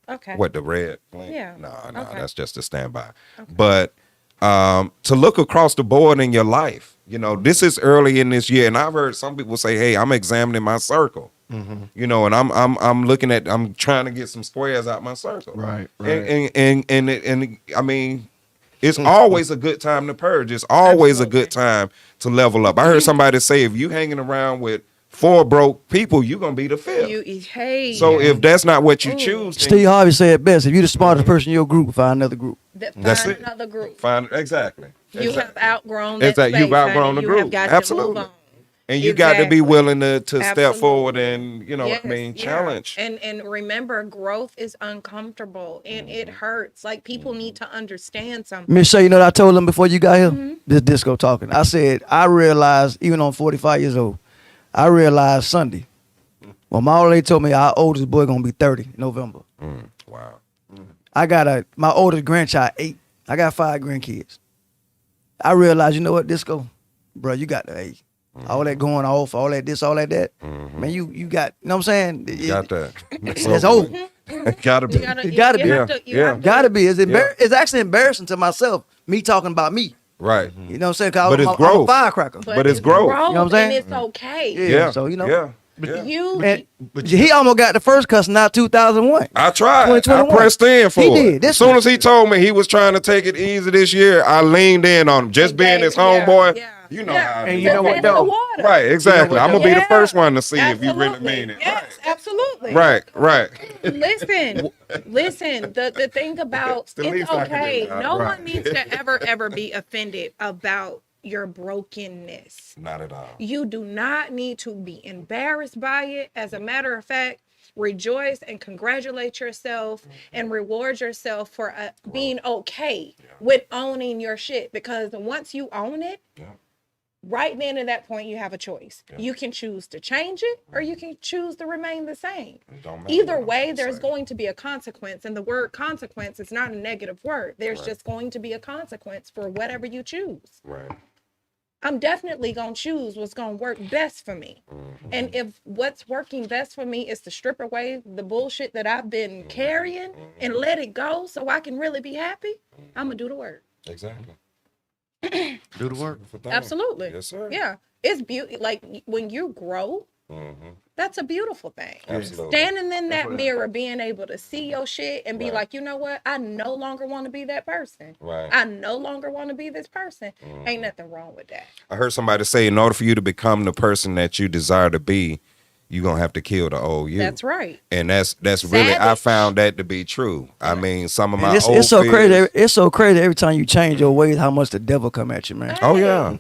Okay. what, the red blink? Yeah. No, Okay. that's just a standby. But to look across the board in your life, you know, this is early in this year, and I've heard some people say, "Hey, I'm examining my circle," you know, and I'm trying to get some squares out my circle, Right. and I mean, it's always a good time to purge. It's always a good time to level up. I heard somebody say, if you hanging around with 4 broke people, you're gonna be the 5th. Hey. So if that's not what you choose, then Steve Harvey said it best. If you're the smartest person in your group, find another group. That's find it. another group. find exactly. You have outgrown It's that that you've space, honey. outgrown the You group. have got Absolutely. To move on. And you got to be Exactly. willing to step Absolutely. forward and, you know what I Yes, mean, yeah. challenge. And remember, growth is uncomfortable and it hurts. Like people need to understand something. Miss Shay, you know what I told them before you got here? This Disco talking. I said, I realized, even on 45 years old, I realized Sunday, well, my old lady told me our oldest boy gonna be 30 in November. Wow. I got my oldest grandchild 8. I got 5 grandkids. I realized, you know what, Disco, bro, you got the age. All that going off, all that this, all that. Man, you got, you know what I'm saying? You got that. It's over. Gotta be. It gotta be. Yeah. Gotta be. It's actually embarrassing to myself, me talking about me. Right. You know what I'm saying? 'Cause But it's I'm a growth. firecracker. But it's growth. You know what I'm saying? And it's okay. Yeah. So, you know. Yeah. You And he almost got the first cuss now 2001. I tried. I 2021. pressed in for He it. did. As soon as he told me he was trying to take it easy this year, I leaned in on him. Just being his homeboy, you know how it And is. you know what, though? Right, exactly. I'm going to be the first one to see if you really Absolutely. mean it. Yes, absolutely. Right. Listen. The thing about It's the least it's I can do, okay. dog. No Right. one needs to ever be offended about your brokenness. Not at all. You do not need to be embarrassed by it. As a matter of fact, rejoice and congratulate yourself and reward yourself for being okay with owning your shit. Because once you own it, right then at that point, you have a choice. You can choose to change it or you can choose to remain the same. Either way, there's going to be a consequence. And the word consequence is not a negative word. There's just going to be a consequence for whatever you choose. Right. I'm definitely going to choose what's going to work best for me. And if what's working best for me is to strip away the bullshit that I've been carrying and let it go so I can really be happy, I'm going to do the work. Exactly. Do the work. Absolutely. Yes, sir. Yeah. It's beautiful. Like when you grow, that's a beautiful thing. Absolutely. Standing in that mirror, being able to see your shit and be like, you know what? I no longer want to be that person. Right. I no longer want to be this person. Ain't nothing wrong with that. I heard somebody say, in order for you to become the person that you desire to be, you're going to have to kill the old you. That's right. And that's really, I Savage. found that to be true. I mean, some of my It's old so crazy. fears- It's so crazy every time you change your ways, how much the devil come at you, man. Oh, yeah.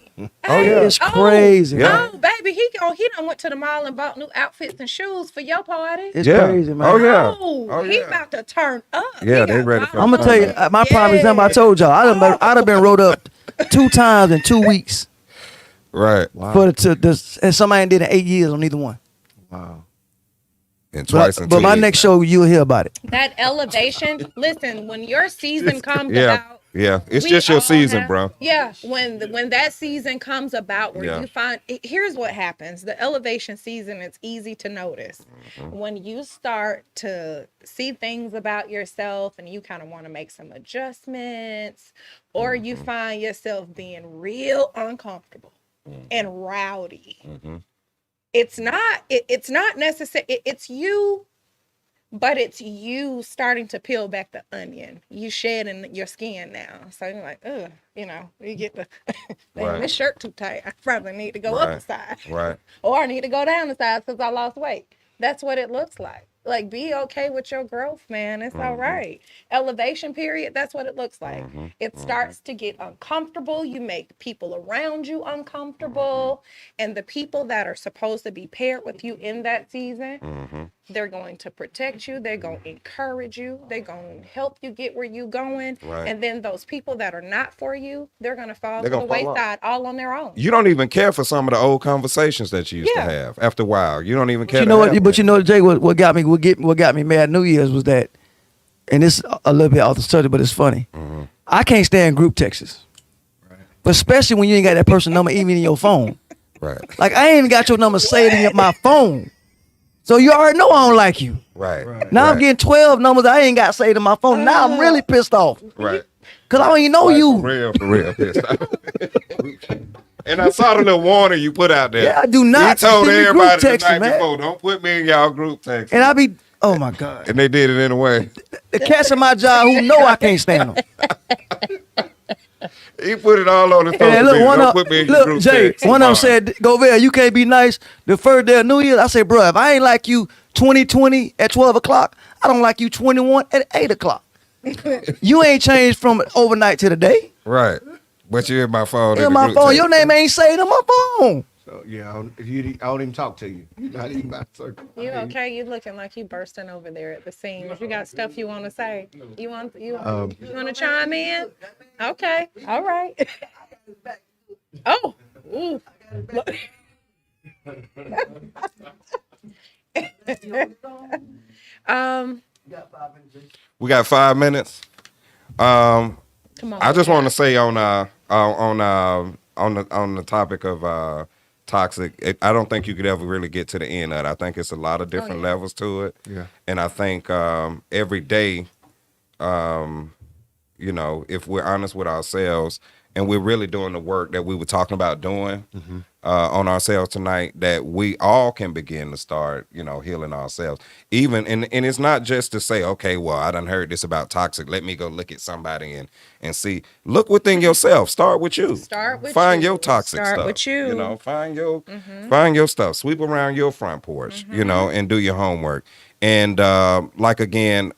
It's crazy, Yeah. man. Oh, baby, he done went to the mall and bought new outfits and shoes for your party. It's Yeah. crazy, man. Oh, yeah. Oh, he about to turn up. Yeah, He they got ready for I'm gonna tell you, my prime example. I told y'all, I'd have been wrote up 2 times in 2 weeks. Right. And somebody did in 8 years on either one. Wow. And twice in But 2 my years next now. show, you'll hear about it. That elevation. Listen, when your season comes Yeah. about. Yeah. It's we just your all season, have- bro. Yeah, when that season comes about, where Yeah. you find, here's what happens: the elevation season. It's easy to notice Mm-hmm. when you start to see things about yourself, and you kind of want to make some adjustments, or you Mm-hmm. find yourself being real uncomfortable and rowdy. Mm-hmm. It's not necessary. It's you. But it's you starting to peel back the onion. You shedding your skin now. So you're like, ugh, you get the, damn, Right. this shirt too tight. I probably need to go up Right. a size. Right. Or I need to go down a size because I lost weight. That's what it looks like. Like, be okay with your growth, man. It's all right. Elevation period, that's what it looks like. It starts to get uncomfortable. You make people around you uncomfortable. And the people that are supposed to be paired with you in that season, they're going to protect you. They're going to encourage you. They're going to help you get where you're going. Right. And then those people that are not for you, they're going to fall They're to the gonna fall off. wayside all on their own. You don't even care for some of the old conversations that you used to Yeah. have. After a while, you don't even care. You to know have what? But them. you know, Jay, what got me mad New Year's was that, and it's a little bit off the subject, but it's funny. I can't stand group texts, but especially when you ain't got that person number even in your phone. Right. Like I ain't even got your number saved in my phone, so you already know I don't like you. Right. Now I'm Right. getting 12 numbers I ain't got saved in my phone. Now I'm really pissed off Right. because I don't even know Like, you. For real. Pissed off. And I saw the little warning you put out there. Yeah, I do not You told send me group everybody the texts, night man. before, don't put me in y'all group text. And I be, oh my God, And they did it anyway. the cats in my job who know I can't stand them. He put it all on the phone. And look, Don't put me in your look, group Jay, text. one of them Tomorrow. said, "Go there, you can't be nice." The first day of New Year's, I said, "Bro, if I ain't like you 2020 at 12 o'clock, I don't like you 21 at 8 o'clock. You ain't changed from overnight to the day. Right. But you in my phone. In my phone, your name ain't saved on my phone." So yeah, I don't even talk to you. Not even my circle. You okay? You looking like you bursting over there at the seams. You got stuff you want to say? You want to chime in? Okay, all right. Oh, ooh. We got 5 minutes. Come on. I just want to say on the topic of toxic, I don't think you could ever really get to the end of it. I think it's a lot of different levels to it. Yeah. And I think every day, if we're honest with ourselves and we're really doing the work that we were talking about doing on ourselves tonight, that we all can begin to start, healing ourselves. Even and it's not just to say, okay, well, I done heard this about toxic. Let me go look at somebody and see. Look within yourself. Start with you. Find your toxic stuff. Start with you. Find your stuff. Sweep around your front porch, and do your homework. And like again,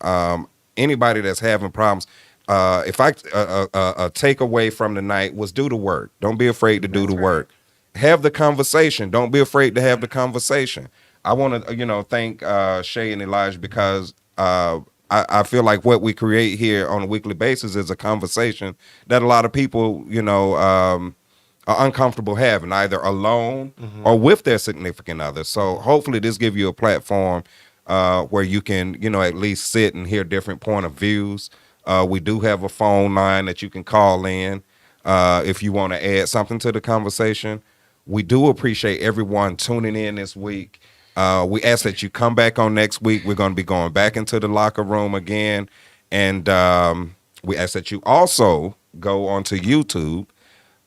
anybody that's having problems, if a takeaway from the night was do the work. Don't be afraid to do the work. Have the conversation. Don't be afraid to have the conversation. I want to, thank Shay and Elijah, because I feel like what we create here on a weekly basis is a conversation that a lot of people, are uncomfortable having, either alone or with their significant other. So hopefully this gives you a platform where you can, at least sit and hear different point of views. We do have a phone line that you can call in if you want to add something to the conversation. We do appreciate everyone tuning in this week. We ask that you come back on next week. We're going to be going back into the locker room again. And we ask that you also go onto YouTube,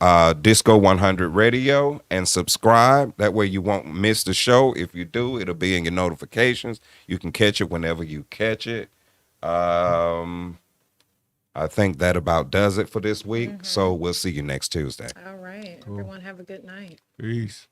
DISCO100 Radio, and subscribe. That way you won't miss the show. If you do, it'll be in your notifications. You can catch it whenever you catch it. I think that about does it for this week. So we'll see you next Tuesday. All right. Cool. Everyone have a good night. Peace.